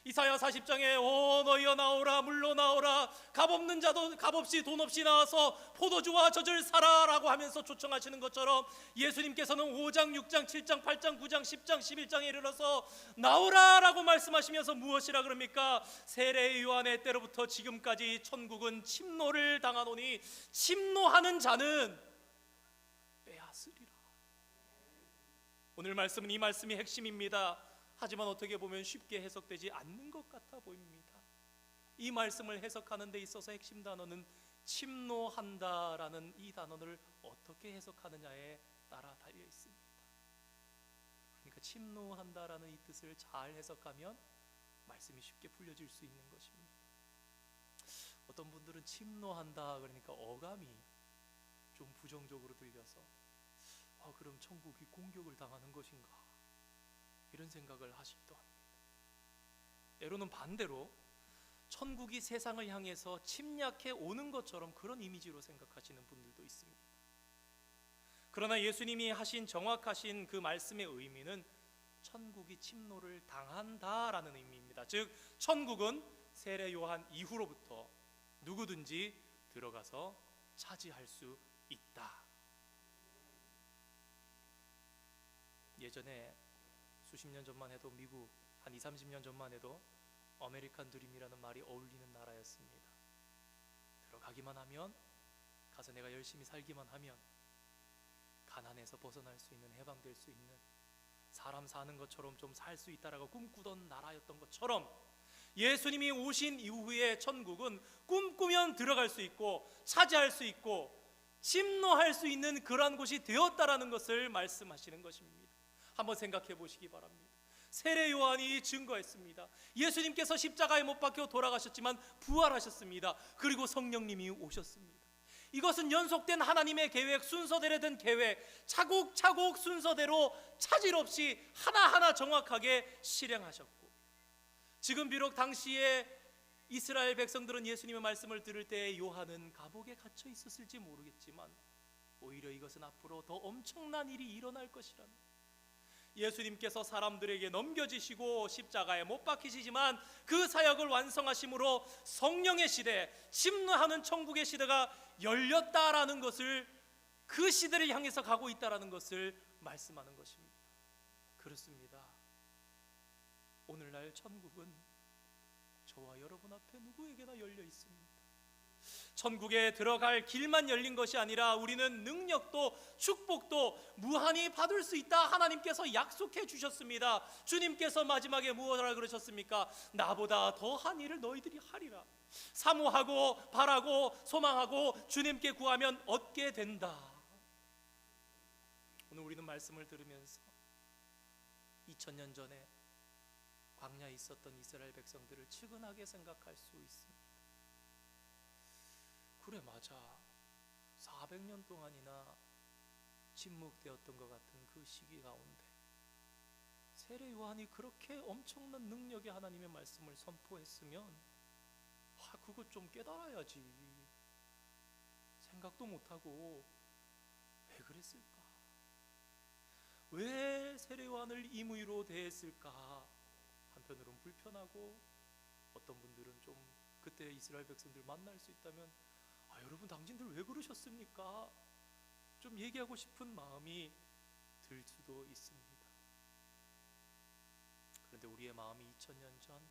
이사야 40장에 너희여 나오라, 물러 나오라, 값 없는 자도 값 없이 돈 없이 나와서 포도주와 젖을 사라 라고 하면서 초청하시는 것처럼 예수님께서는 5장, 6장, 7장, 8장, 9장, 10장, 11장에 이르러서 나오라 라고 말씀하시면서 무엇이라 그럽니까? 세례 요한의 때로부터 지금까지 천국은 침노를 당하노니 침노하는 자는 빼앗으리라. 오늘 말씀은 이 말씀이 핵심입니다. 하지만 어떻게 보면 쉽게 해석되지 않는 것 같아 보입니다. 이 말씀을 해석하는 데 있어서 핵심 단어는 침노한다라는 이 단어를 어떻게 해석하느냐에 따라 달려 있습니다. 그러니까 침노한다라는 이 뜻을 잘 해석하면 말씀이 쉽게 풀려질 수 있는 것입니다. 어떤 분들은 침노한다 그러니까 어감이 좀 부정적으로 들려서 그럼 천국이 공격을 당하는 것인가, 이런 생각을 하시기도 합니다. 때로는 반대로 천국이 세상을 향해서 침략해 오는 것처럼 그런 이미지로 생각하시는 분들도 있습니다. 그러나 예수님이 하신 정확하신 그 말씀의 의미는 천국이 침노를 당한다라는 의미입니다. 즉 천국은 세례 요한 이후로부터 누구든지 들어가서 차지할 수 있다. 예전에 수십 년 전만 해도 미국, 한 20, 30년 전만 해도 아메리칸 드림이라는 말이 어울리는 나라였습니다. 들어가기만 하면, 가서 내가 열심히 살기만 하면 가난에서 벗어날 수 있는, 해방될 수 있는, 사람 사는 것처럼 좀 살 수 있다라고 꿈꾸던 나라였던 것처럼 예수님이 오신 이후에 천국은 꿈꾸면 들어갈 수 있고 차지할 수 있고 침노할 수 있는 그러한 곳이 되었다라는 것을 말씀하시는 것입니다. 한번 생각해 보시기 바랍니다. 세례 요한이 증거했습니다. 예수님께서 십자가에 못 박혀 돌아가셨지만 부활하셨습니다. 그리고 성령님이 오셨습니다. 이것은 연속된 하나님의 계획, 순서대로 된 계획, 차곡차곡 순서대로 차질 없이 하나하나 정확하게 실행하셨고, 지금 비록 당시에 이스라엘 백성들은 예수님의 말씀을 들을 때 요한은 감옥에 갇혀 있었을지 모르겠지만 오히려 이것은 앞으로 더 엄청난 일이 일어날 것이라는, 예수님께서 사람들에게 넘겨지시고 십자가에 못 박히시지만 그 사역을 완성하심으로 성령의 시대, 침노하는 천국의 시대가 열렸다라는 것을, 그 시대를 향해서 가고 있다라는 것을 말씀하는 것입니다. 그렇습니다. 오늘날 천국은 저와 여러분 앞에 누구에게나 열려 있습니다. 천국에 들어갈 길만 열린 것이 아니라 우리는 능력도 축복도 무한히 받을 수 있다 하나님께서 약속해 주셨습니다. 주님께서 마지막에 무엇이라 그러셨습니까? 나보다 더한 일을 너희들이 하리라. 사모하고 바라고 소망하고 주님께 구하면 얻게 된다. 오늘 우리는 말씀을 들으면서 2000년 전에 광야에 있었던 이스라엘 백성들을 측은하게 생각할 수 있습니다. 그래, 맞아. 400년 동안이나 침묵되었던 것 같은 그 시기 가운데 세례 요한이 그렇게 엄청난 능력의 하나님의 말씀을 선포했으면 그것 좀 깨달아야지 생각도 못하고 왜 그랬을까? 왜 세례 요한을 임의로 대했을까? 한편으론 불편하고 어떤 분들은 좀 그때 이스라엘 백성들 만날 수 있다면 여러분 당신들 왜 그러셨습니까? 좀 얘기하고 싶은 마음이 들 수도 있습니다. 그런데 우리의 마음이 2000년 전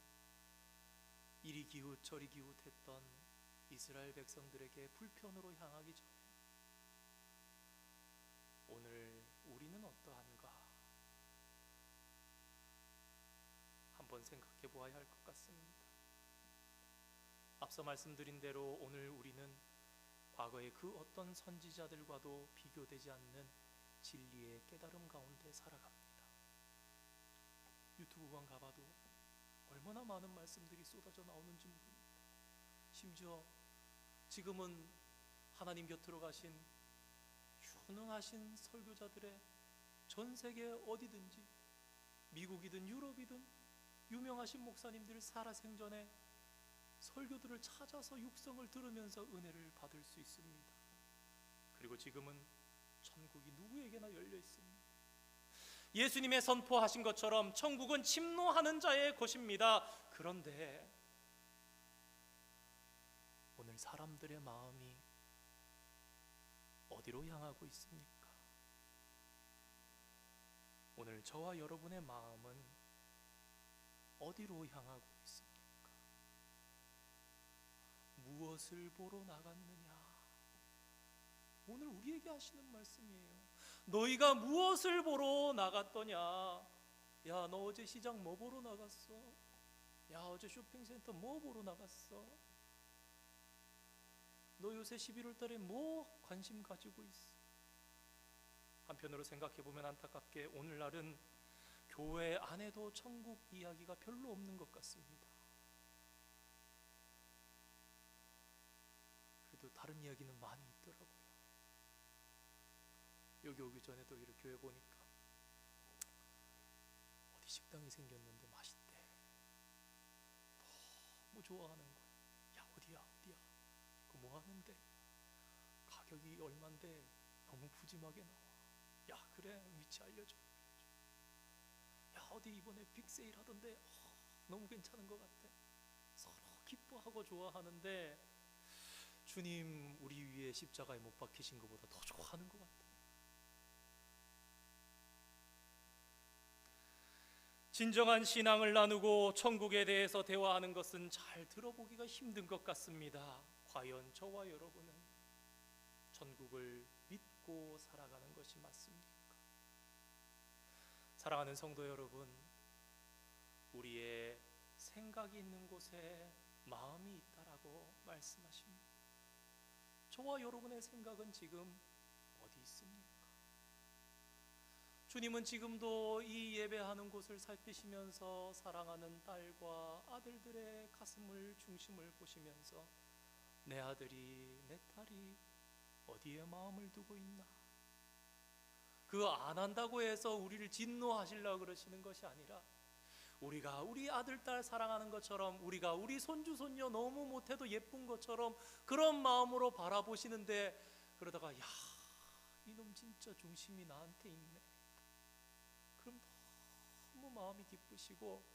이리 기웃 저리 기웃했던 이스라엘 백성들에게 불편으로 향하기 전에 오늘 우리는 어떠한가 한번 생각해 보아야 할 것 같습니다. 앞서 말씀드린 대로 오늘 우리는 과거의 그 어떤 선지자들과도 비교되지 않는 진리의 깨달음 가운데 살아갑니다. 유튜브만 가봐도 얼마나 많은 말씀들이 쏟아져 나오는지 모릅니다. 심지어 지금은 하나님 곁으로 가신 유능하신 설교자들의 전 세계 어디든지 미국이든 유럽이든 유명하신 목사님들 살아생전에 설교들을 찾아서 육성을 들으면서 은혜를 받을 수 있습니다. 그리고 지금은 천국이 누구에게나 열려 있습니다. 예수님의 선포하신 것처럼 천국은 침노하는 자의 곳입니다. 그런데 오늘 사람들의 마음이 어디로 향하고 있습니까? 오늘 저와 여러분의 마음은 어디로 향하고 있습니까? 무엇을 보러 나갔느냐? 오늘 우리에게 하시는 말씀이에요. 너희가 무엇을 보러 나갔더냐? 야, 너 어제 시장 뭐 보러 나갔어? 야, 어제 쇼핑센터 뭐 보러 나갔어? 너 요새 11월 달에 뭐 관심 가지고 있어? 한편으로 생각해 보면 안타깝게 오늘날은 교회 안에도 천국 이야기가 별로 없는 것 같습니다. 그래도 다른 이야기는 많이 있더라고요. 여기 오기 전에도 이렇게 교회 보니까 어디 식당이 생겼는데 맛있대. 너무 좋아하는 거야. 야, 어디야? 그거 뭐 하는데? 가격이 얼만데 너무 푸짐하게 나와. 야, 그래, 위치 알려줘. 야, 어디 이번에 빅세일 하던데 너무 괜찮은 것 같아. 서로 기뻐하고 좋아하는데 주님 우리 위에 십자가에 못 박히신 것보다 더 좋아하는 것 같아. 진정한 신앙을 나누고 천국에 대해서 대화하는 것은 잘 들어보기가 힘든 것 같습니다. 과연 저와 여러분은 천국을 믿고 살아가는 것이 맞습니까? 사랑하는 성도 여러분, 우리의 생각이 있는 곳에 마음이 있다라고 말씀하십니다. 저와 여러분의 생각은 지금 어디 있습니까? 주님은 지금도 이 예배하는 곳을 살피시면서 사랑하는 딸과 아들들의 가슴을 중심을 보시면서 내 아들이 내 딸이 어디에 마음을 두고 있나? 그 안 한다고 해서 우리를 진노하시려고 그러시는 것이 아니라 우리가 우리 아들, 딸 사랑하는 것처럼 우리가 우리 손주, 손녀 너무 못해도 예쁜 것처럼 그런 마음으로 바라보시는데 그러다가 야, 이놈 진짜 중심이 나한테 있네. 그럼 너무 마음이 기쁘시고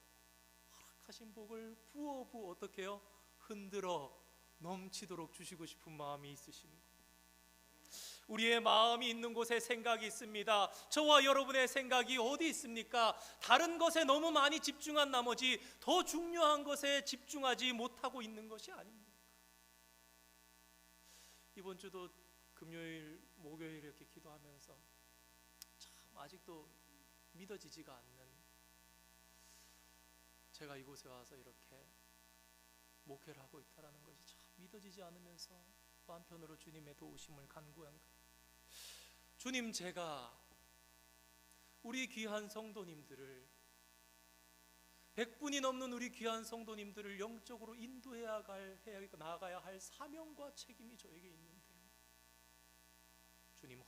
허락하신 복을 부어 어떻게 해요? 흔들어 넘치도록 주시고 싶은 마음이 있으시는 거예요. 우리의 마음이 있는 곳에 생각이 있습니다. 저와 여러분의 생각이 어디 있습니까? 다른 것에 너무 많이 집중한 나머지 더 중요한 것에 집중하지 못하고 있는 것이 아닙니까? 이번 주도 금요일, 목요일 이렇게 기도하면서 참 아직도 믿어지지가 않는, 제가 이곳에 와서 이렇게 목회를 하고 있다는 것이 참 믿어지지 않으면서 또 한편으로 주님의 도우심을 간구한 거예요. 주님, 제가 우리 귀한 성도님들을 100분이 넘는 우리 귀한 성도님들을 영적으로 인도해야 나아가야 할 사명과 책임이 저에게 있는데요.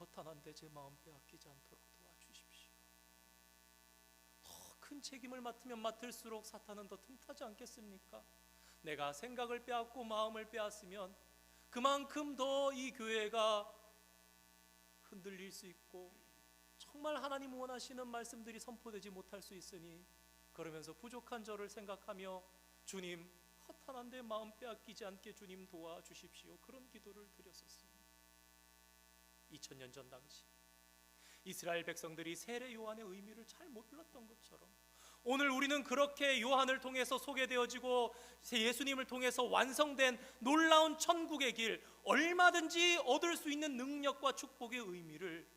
허탄한데 제 마음 빼앗기지 않도록 도와주십시오. 더 큰 책임을 맡으면 맡을수록 사탄은 더 틈타지 않겠습니까? 내가 생각을 빼앗고 마음을 빼앗으면 그만큼 더 이 교회가 흔들릴 수 있고 정말 하나님 원하시는 말씀들이 선포되지 못할 수 있으니, 그러면서 부족한 저를 생각하며 주님, 허탄한데 마음 빼앗기지 않게 주님 도와주십시오, 그런 기도를 드렸었습니다. 2000년 전 당시 이스라엘 백성들이 세례 요한의 의미를 잘 몰랐던 것처럼 오늘 우리는 그렇게 요한을 통해서 소개되어지고 예수님을 통해서 완성된 놀라운 천국의 길, 얼마든지 얻을 수 있는 능력과 축복의 의미를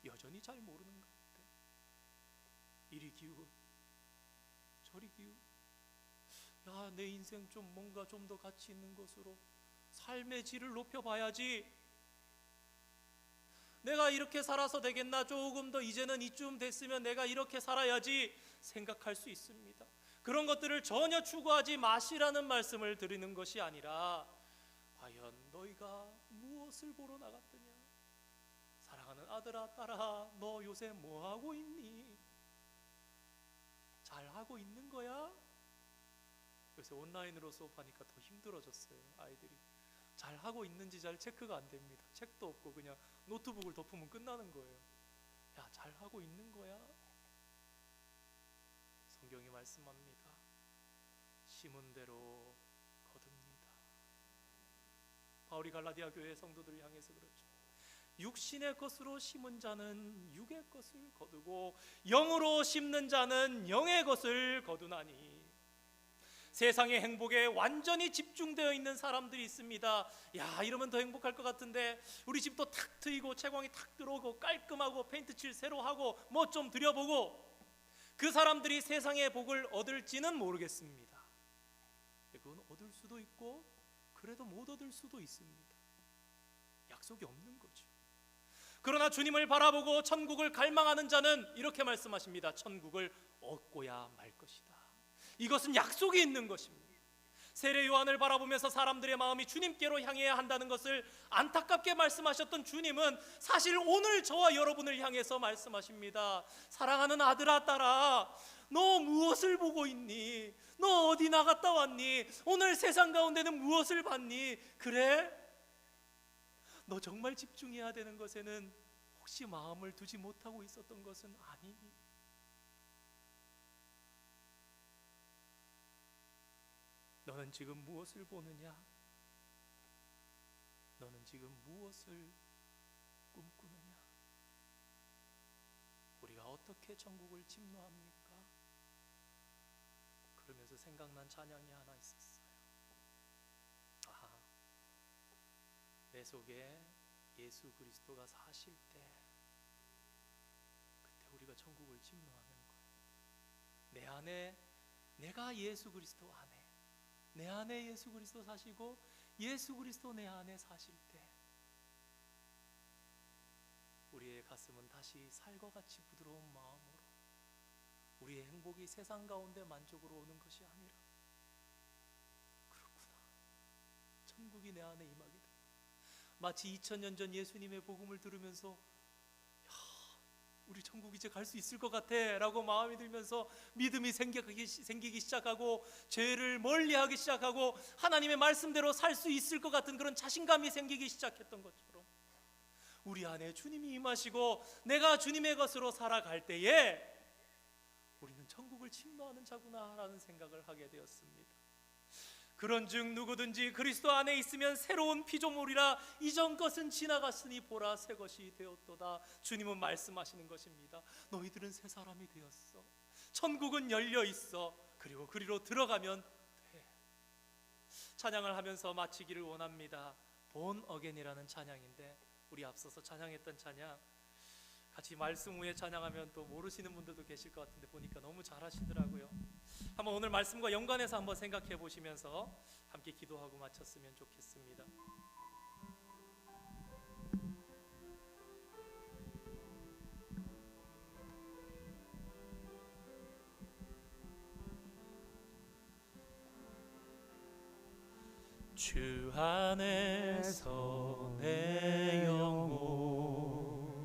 여전히 잘 모르는 것 같아요. 이리 기웃 저리 기웃, 야, 내 인생 좀 뭔가 좀 더 가치 있는 것으로 삶의 질을 높여봐야지, 내가 이렇게 살아서 되겠나, 조금 더 이제는 이쯤 됐으면 내가 이렇게 살아야지 생각할 수 있습니다. 그런 것들을 전혀 추구하지 마시라는 말씀을 드리는 것이 아니라, 과연 너희가 무엇을 보러 나갔더냐? 사랑하는 아들아 딸아, 너 요새 뭐하고 있니? 잘하고 있는 거야? 요새 온라인으로 수업하니까 더 힘들어졌어요. 아이들이 잘하고 있는지 잘 체크가 안 됩니다. 책도 없고 그냥 노트북을 덮으면 끝나는 거예요. 야, 잘하고 있는 거야? 성경이 말씀합니다. 심은 대로 거둡니다. 바울이 갈라디아 교회 성도들을 향해서 그렇죠. 육신의 것으로 심은 자는 육의 것을 거두고 영으로 심는 자는 영의 것을 거두나니. 세상의 행복에 완전히 집중되어 있는 사람들이 있습니다. 야, 이러면 더 행복할 것 같은데, 우리 집도 탁 트이고 채광이 탁 들어오고 깔끔하고 페인트 칠 새로 하고 뭐 좀 들여보고, 그 사람들이 세상의 복을 얻을지는 모르겠습니다. 그건 얻을 수도 있고 그래도 못 얻을 수도 있습니다. 약속이 없는 거죠. 그러나 주님을 바라보고 천국을 갈망하는 자는 이렇게 말씀하십니다. 천국을 얻고야 말 것이다. 이것은 약속이 있는 것입니다. 세례 요한을 바라보면서 사람들의 마음이 주님께로 향해야 한다는 것을 안타깝게 말씀하셨던 주님은 사실 오늘 저와 여러분을 향해서 말씀하십니다. 사랑하는 아들아 딸아, 너 무엇을 보고 있니? 너 어디 나갔다 왔니? 오늘 세상 가운데는 무엇을 봤니? 그래? 너 정말 집중해야 되는 것에는 혹시 마음을 두지 못하고 있었던 것은 아니니? 너는 지금 무엇을 보느냐? 너는 지금 무엇을 꿈꾸느냐? 우리가 어떻게 천국을 침노합니까? 그러면서 생각난 찬양이 하나 있었어요. 내 속에 예수 그리스도가 사실 때, 그때 우리가 천국을 침노하는 거예요. 내 안에, 내가 예수 그리스도 안에, 내 안에 예수 그리스도 사시고 예수 그리스도 내 안에 사실 때, 우리의 가슴은 다시 살과 같이 부드러운 마음으로, 우리의 행복이 세상 가운데 만족으로 오는 것이 아니라, 그렇구나, 천국이 내 안에 임하게 된다. 마치 2000년 전 예수님의 복음을 들으면서 야, 우리 천국 이제 갈 수 있을 것 같아 라고 마음이 들면서 믿음이 생기기 시작하고, 죄를 멀리하기 시작하고, 하나님의 말씀대로 살 수 있을 것 같은 그런 자신감이 생기기 시작했던 것처럼, 우리 안에 주님이 임하시고 내가 주님의 것으로 살아갈 때에 우리는 천국을 침노하는 자구나 라는 생각을 하게 되었습니다. 그런즉 누구든지 그리스도 안에 있으면 새로운 피조물이라, 이전 것은 지나갔으니 보라 새 것이 되었도다. 주님은 말씀하시는 것입니다. 너희들은 새 사람이 되었어. 천국은 열려 있어. 그리고 그리로 들어가면 돼. 찬양을 하면서 마치기를 원합니다. 본 어겐이라는 찬양인데, 우리 앞서서 찬양했던 찬양 같이 말씀 후에 찬양하면 또 모르시는 분들도 계실 것 같은데 보니까 너무 잘하시더라고요. 한번 오늘 말씀과 연관해서 한번 생각해 보시면서 함께 기도하고 마쳤으면 좋겠습니다. 주 안에서 내 영혼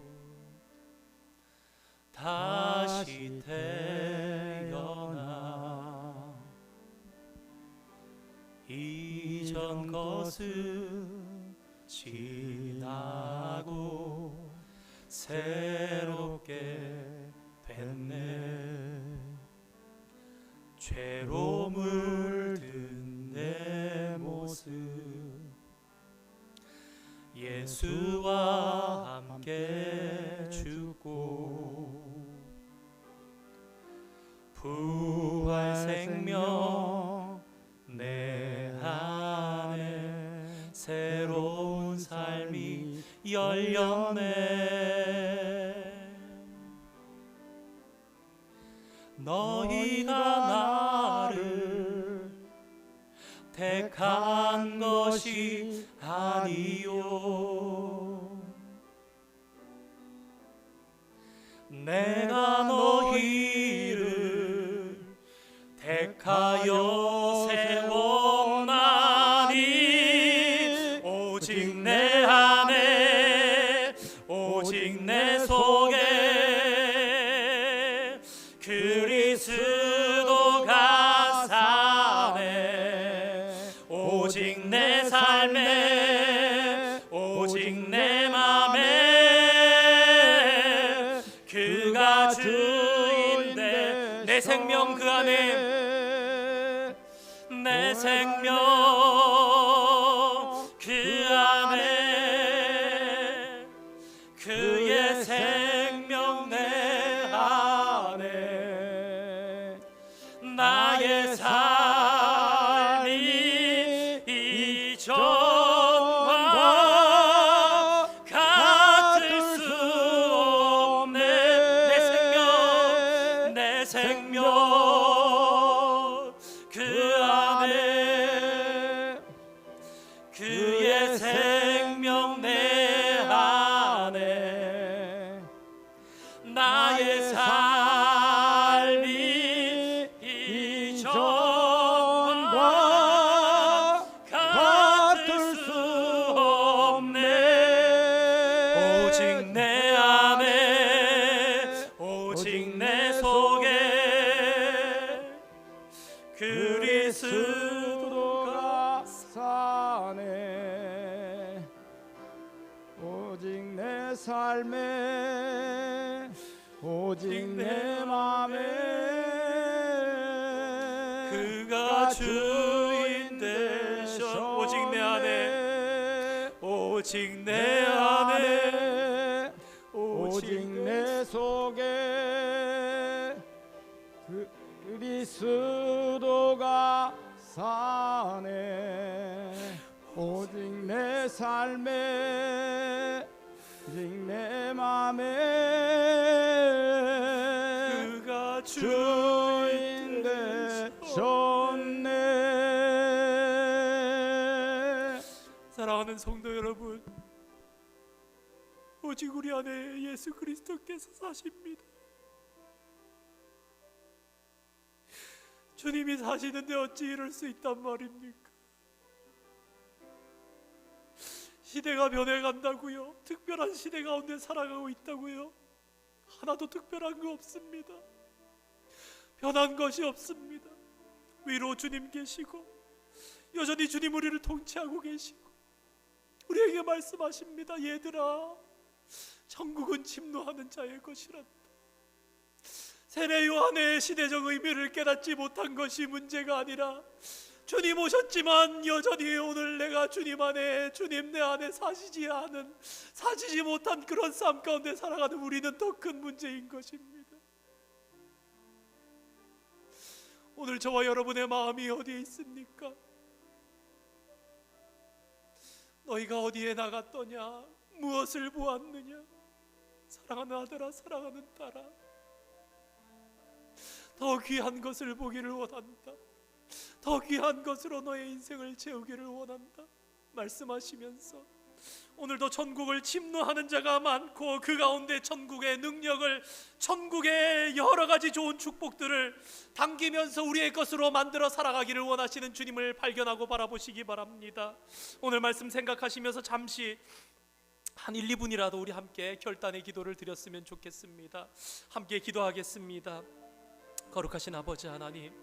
던 것은 지나고 새롭게 됐네. 죄로 물든 내 모습 예수와 함께 죽고 부활 생명 내 안에 새로운 삶이 열렸네. 너희가 나를 택한 것이 아니요 내가 너희를 택하여 세웠나니 오직 내 안에 오직 내 속에 그리스도가 사네. 오직 내 삶에 오직 내 맘에 그가 주인데 내 생명 그 안에 내 생명 그 안에 그의 생명 내 안에 나의 삶이 이전과 같을 수 없네. 내 생명 그 안에 그의 생명 내 안에 나의 삶이 이전과 같을 수 없네. 오직 내 안에 오직 내 속에 그리스도가 사네. 오직 내 삶에 오직 내 맘에 그가 주인 되셔. 오직 내 안에 오직 내 안에 오직 내 속에 그리스도가 사네. 오직 내 삶에 오직 내 맘에 그가 주인 되셨네. 사랑하는 성도 여러분, 오직 우리 안에 예수 그리스도께서 사십니다. 주님이 사시는데 어찌 이럴 수 있단 말입니까? 시대가 변해간다고요? 특별한 시대 가운데 살아가고 있다고요? 하나도 특별한 거 없습니다. 변한 것이 없습니다. 위로 주님 계시고 여전히 주님 우리를 통치하고 계시고 우리에게 말씀하십니다. 얘들아, 천국은 침노하는 자의 것이란다. 세례 요한의 시대적 의미를 깨닫지 못한 것이 문제가 아니라 주님 오셨지만 여전히 오늘 내가 주님 안에 주님 내 안에 사시지 못한 그런 삶 가운데 살아가는 우리는 더 큰 문제인 것입니다. 오늘 저와 여러분의 마음이 어디에 있습니까? 너희가 어디에 나갔더냐? 무엇을 보았느냐? 사랑하는 아들아, 사랑하는 딸아, 더 귀한 것을 보기를 원한다. 더 귀한 것으로 너의 인생을 채우기를 원한다 말씀하시면서 오늘도 천국을 침노하는 자가 많고 그 가운데 천국의 능력을, 천국의 여러 가지 좋은 축복들을 당기면서 우리의 것으로 만들어 살아가기를 원하시는 주님을 발견하고 바라보시기 바랍니다. 오늘 말씀 생각하시면서 잠시 한 1, 2분이라도 우리 함께 결단의 기도를 드렸으면 좋겠습니다. 함께 기도하겠습니다. 거룩하신 아버지 하나님,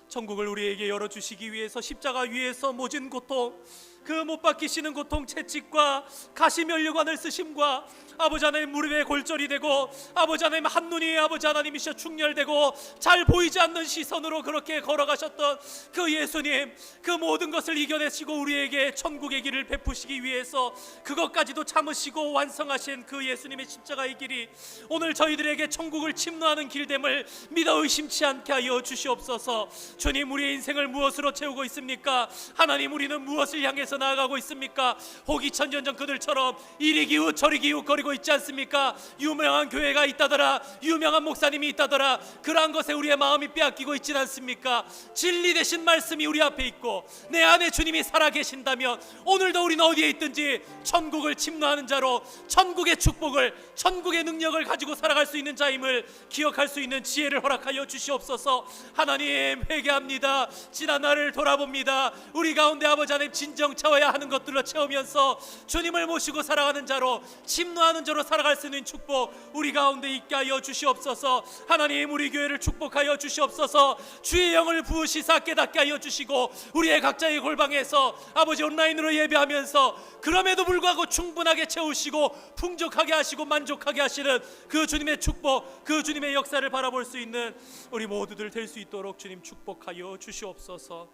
천국을 우리에게 열어주시기 위해서 십자가 위에서 모진 고통, 그 못 박히시는 고통, 채찍과 가시면류관을 쓰심과 아버지 하나님 무릎에 골절이 되고 아버지 하나님 한눈이 아버지 하나님이시여 충혈되고 잘 보이지 않는 시선으로 그렇게 걸어가셨던 그 예수님, 그 모든 것을 이겨내시고 우리에게 천국의 길을 베푸시기 위해서 그것까지도 참으시고 완성하신 그 예수님의 십자가의 길이 오늘 저희들에게 천국을 침노하는 길됨을 믿어 의심치 않게 하여 주시옵소서. 주님, 우리의 인생을 무엇으로 채우고 있습니까? 하나님, 우리는 무엇을 향해서 나아가고 있습니까? 호기천년전 그들처럼 이리 기웃 저리 기웃거리고 있지 않습니까? 유명한 교회가 있다더라, 유명한 목사님이 있다더라, 그러한 것에 우리의 마음이 빼앗기고 있지 않습니까? 진리 되신 말씀이 우리 앞에 있고 내 안에 주님이 살아계신다면 오늘도 우리는 어디에 있든지 천국을 침노하는 자로 천국의 축복을, 천국의 능력을 가지고 살아갈 수 있는 자임을 기억할 수 있는 지혜를 허락하여 주시옵소서. 하나님, 회개합니다. 지난 날을 돌아봅니다. 우리 가운데 아버지 하나님 진정 채워야 하는 것들로 채우면서 주님을 모시고 살아가는 자로, 침노하는 자로 살아갈 수 있는 축복 우리 가운데 있게 하여 주시옵소서. 하나님, 우리 교회를 축복하여 주시옵소서. 주의 영을 부으시사 깨닫게 하여 주시고 우리의 각자의 골방에서 아버지 온라인으로 예배하면서 그럼에도 불구하고 충분하게 채우시고 풍족하게 하시고 만족하게 하시는 그 주님의 축복, 그 주님의 역사를 바라볼 수 있는 우리 모두들 될 수 있도록 주님 축복하여 주시옵소서.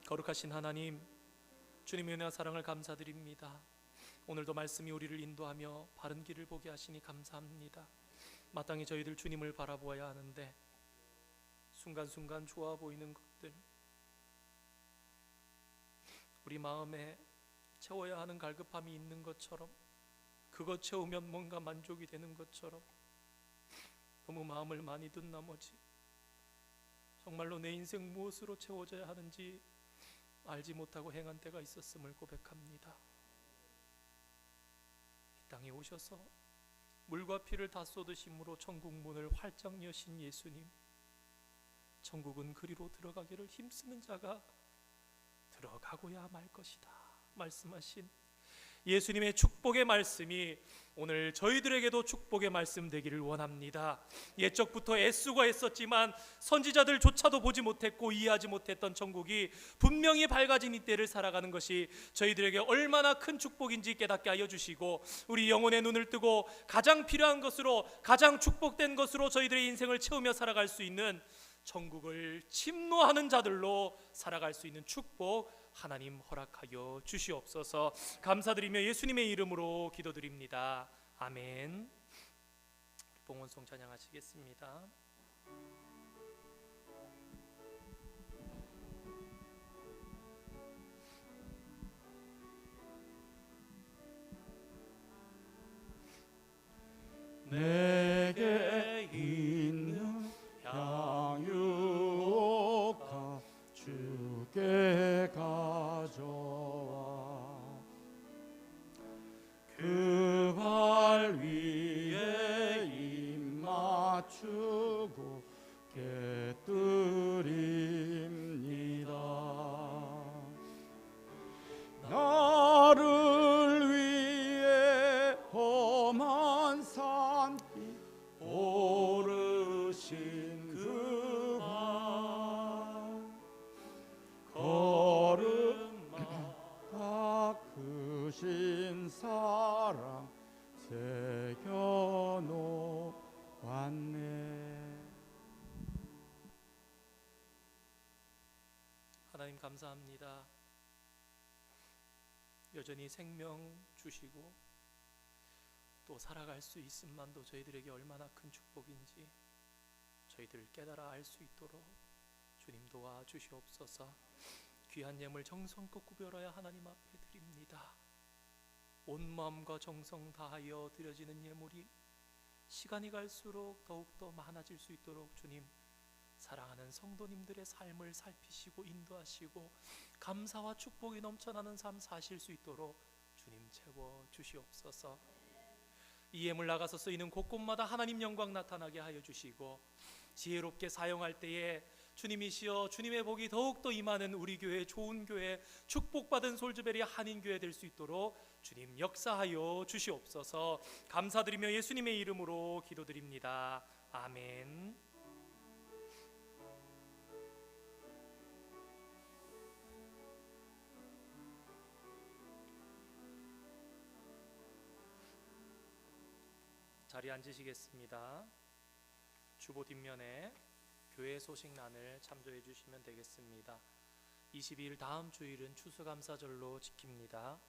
거룩하신 하나님, 주님의 은혜와 사랑을 감사드립니다. 오늘도 말씀이 우리를 인도하며 바른 길을 보게 하시니 감사합니다. 마땅히 저희들 주님을 바라보아야 하는데 순간순간 좋아 보이는 것들, 우리 마음에 채워야 하는 갈급함이 있는 것처럼, 그것 채우면 뭔가 만족이 되는 것처럼 너무 마음을 많이 둔 나머지 정말로 내 인생 무엇으로 채워져야 하는지 알지 못하고 행한 때가 있었음을 고백합니다. 이 땅에 오셔서 물과 피를 다 쏟으심으로 천국 문을 활짝 여신 예수님, 천국은 그리로 들어가기를 힘쓰는 자가 들어가고야 말 것이다 말씀하신 예수님의 축복의 말씀이 오늘 저희들에게도 축복의 말씀 되기를 원합니다. 옛적부터 애쓰고 애썼지만 선지자들조차도 보지 못했고 이해하지 못했던 천국이 분명히 밝아진 이때를 살아가는 것이 저희들에게 얼마나 큰 축복인지 깨닫게 하여 주시고 우리 영혼의 눈을 뜨고 가장 필요한 것으로, 가장 축복된 것으로 저희들의 인생을 채우며 살아갈 수 있는 천국을 침노하는 자들로 살아갈 수 있는 축복 하나님 허락하여 주시옵소서. 감사드리며 예수님의 이름으로 기도드립니다. 아멘. 봉헌송 찬양하시겠습니다. 내게 있는 향유가 주께 가져와 그 발 위에 입 맞추고 깨뜨립니다. 나를 위해 험한 산길 오르신 그 발 걸음마 크신 사랑 새겨놓았네. 하나님 감사합니다. 여전히 생명 주시고 또 살아갈 수 있음만도 저희들에게 얼마나 큰 축복인지 저희들 깨달아 알 수 있도록 주님 도와주시옵소서. 귀한 예물 정성껏 구별하여 하나님 앞에 드립니다. 온 마음과 정성 다하여 드려지는 예물이 시간이 갈수록 더욱더 많아질 수 있도록 주님 사랑하는 성도님들의 삶을 살피시고 인도하시고 감사와 축복이 넘쳐나는 삶 사실 수 있도록 주님 채워 주시옵소서. 이 예물 나가서 쓰이는 곳곳마다 하나님 영광 나타나게 하여 주시고 지혜롭게 사용할 때에 주님이시여 주님의 복이 더욱더 임하는 우리 교회, 좋은 교회, 축복받은 솔즈베리 한인교회 될 수 있도록 주님 역사하여 주시옵소서. 감사드리며 예수님의 이름으로 기도드립니다. 아멘. 자리에 앉으시겠습니다. 주보 뒷면에 교회 소식란을 참조해 주시면 되겠습니다. 22일 다음 주일은 추수감사절로 지킵니다.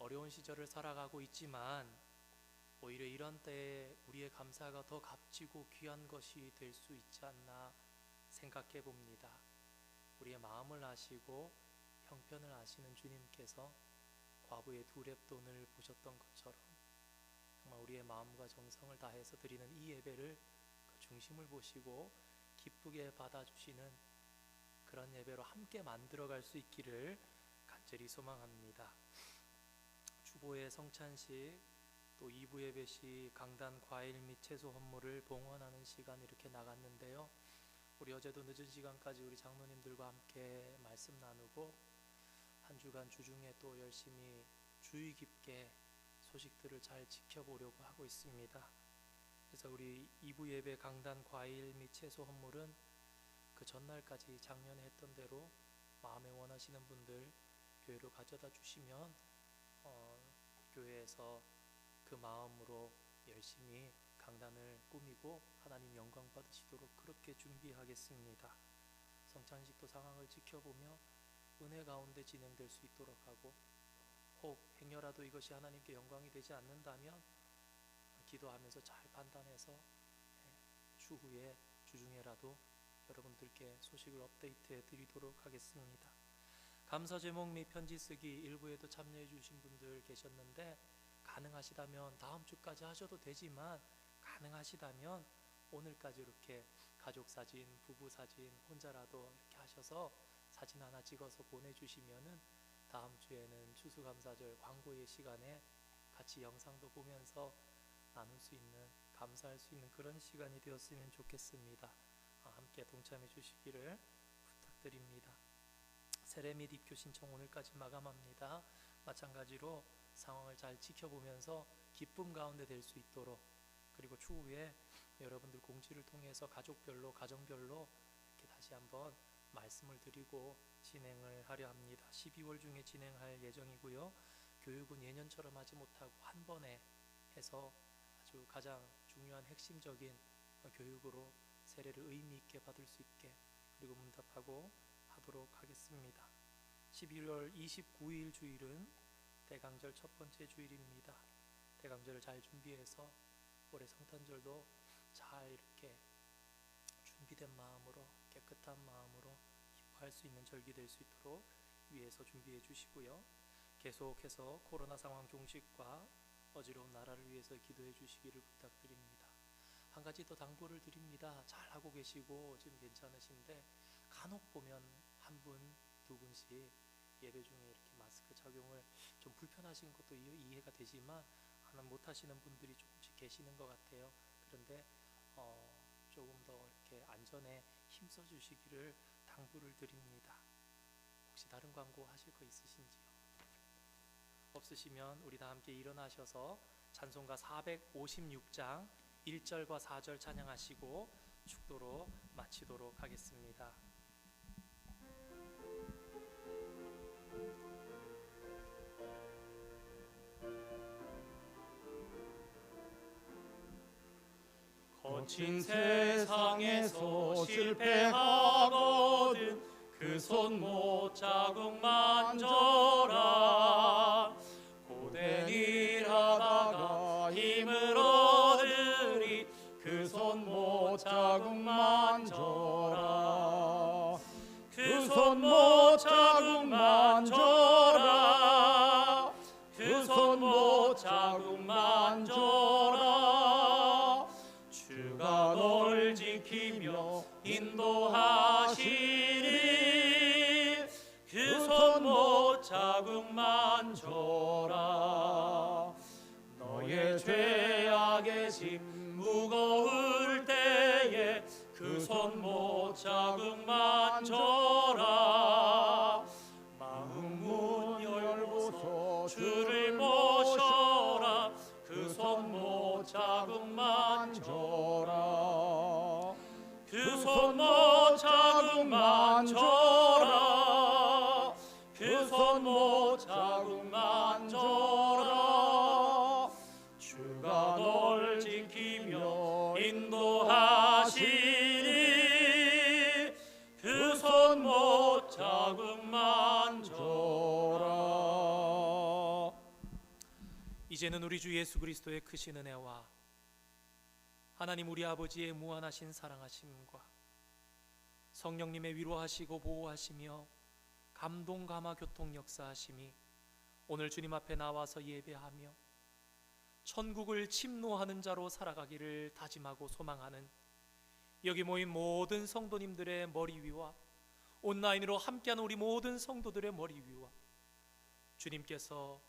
어려운 시절을 살아가고 있지만 오히려 이런 때에 우리의 감사가 더 값지고 귀한 것이 될 수 있지 않나 생각해 봅니다. 우리의 마음을 아시고 형편을 아시는 주님께서 과부의 두 렙돈을 보셨던 것처럼 정말 우리의 마음과 정성을 다해서 드리는 이 예배를 그 중심을 보시고 기쁘게 받아주시는 그런 예배로 함께 만들어갈 수 있기를 간절히 소망합니다. 주보의 성찬식, 또 2부 예배 시 강단 과일 및 채소 헌물을 봉헌하는 시간 이렇게 나갔는데요. 우리 어제도 늦은 시간까지 우리 장로님들과 함께 말씀 나누고 한 주간 주중에 또 열심히 주의 깊게 소식들을 잘 지켜보려고 하고 있습니다. 그래서 우리 2부 예배 강단 과일 및 채소 헌물은 그 전날까지 작년에 했던 대로 마음에 원하시는 분들 교회로 가져다 주시면 교회에서 그 마음으로 열심히 강단을 꾸미고 하나님 영광 받으시도록 그렇게 준비하겠습니다. 성찬식도 상황을 지켜보며 은혜 가운데 진행될 수 있도록 하고, 혹 행여라도 이것이 하나님께 영광이 되지 않는다면 기도하면서 잘 판단해서 추후에 주중에라도 여러분들께 소식을 업데이트해 드리도록 하겠습니다. 감사 제목 및 편지 쓰기 일부에도 참여해 주신 분들 계셨는데, 가능하시다면 다음 주까지 하셔도 되지만 가능하시다면 오늘까지 이렇게 가족 사진, 부부 사진 혼자라도 이렇게 하셔서 사진 하나 찍어서 보내주시면은 다음 주에는 추수감사절 광고의 시간에 같이 영상도 보면서 나눌 수 있는, 감사할 수 있는 그런 시간이 되었으면 좋겠습니다. 함께 동참해 주시기를 부탁드립니다. 세례 및 입교 신청 오늘까지 마감합니다. 마찬가지로 상황을 잘 지켜보면서 기쁨 가운데 될 수 있도록, 그리고 추후에 여러분들 공지를 통해서 가족별로, 가정별로 이렇게 다시 한번 말씀을 드리고 진행을 하려 합니다. 12월 중에 진행할 예정이고요. 교육은 예년처럼 하지 못하고 한 번에 해서 아주 가장 중요한 핵심적인 교육으로 세례를 의미 있게 받을 수 있게, 그리고 문답하고 하도록 하겠습니다. 12월 29일 주일은 대강절 첫 번째 주일입니다. 대강절을 잘 준비해서 올해 성탄절도 잘 이렇게 준비된 마음으로, 깨끗한 마음으로 기뻐할 수 있는 절기 될 수 있도록 위에서 준비해 주시고요. 계속해서 코로나 상황 종식과 어지러운 나라를 위해서 기도해 주시기를 부탁드립니다. 한 가지 더 당부를 드립니다. 잘 하고 계시고 지금 괜찮으신데 간혹 보면 한 분, 두 분씩 예배 중에 이렇게 마스크 착용을 좀 불편하신 것도 이해가 되지만 못 하시는 분들이 조금씩 계시는 것 같아요. 그런데 조금 더 이렇게 안전에 힘써 주시기를 당부를 드립니다. 혹시 다른 광고 하실 거 있으신지요? 없으시면 우리 다 함께 일어나셔서 찬송가 456장 1절과 4절 찬양하시고 축도로 마치도록 하겠습니다. 거친 세상에서 실패하거든 그 손 못 자국 만져라. 고된 일하다가 힘을 얻으리 그 손 못 자국 만져라. 그 손 못 자국 만져라. 그 손 못 자국 만져라. 주가 널 지키며 인도하시리. 그 손 못 자국 만져라. 너의 죄악의 짐 무거울 때에 그 손 못 자국 만져라. 마음 문 열고서 주를 모셔라. 그 손 못 자국 만져라. 만져라 그 손 못 자국 만져라 주가 널 지키며 인도하시니 그 손 못 자국 만져라. 이제는 우리 주 예수 그리스도의 크신 은혜와 하나님 우리 아버지의 무한하신 사랑하심과 성령님의 위로하시고 보호하시며 감동 감화 교통 역사하심이 오늘 주님 앞에 나와서 예배하며 천국을 침노하는 자로 살아가기를 다짐하고 소망하는 여기 모인 모든 성도님들의 머리 위와 온라인으로 함께하는 우리 모든 성도들의 머리 위와 주님께서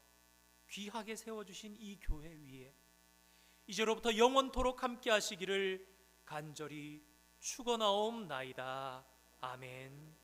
귀하게 세워주신 이 교회 위에 이제로부터 영원토록 함께 하시기를 간절히 축원하옵나이다. 아멘.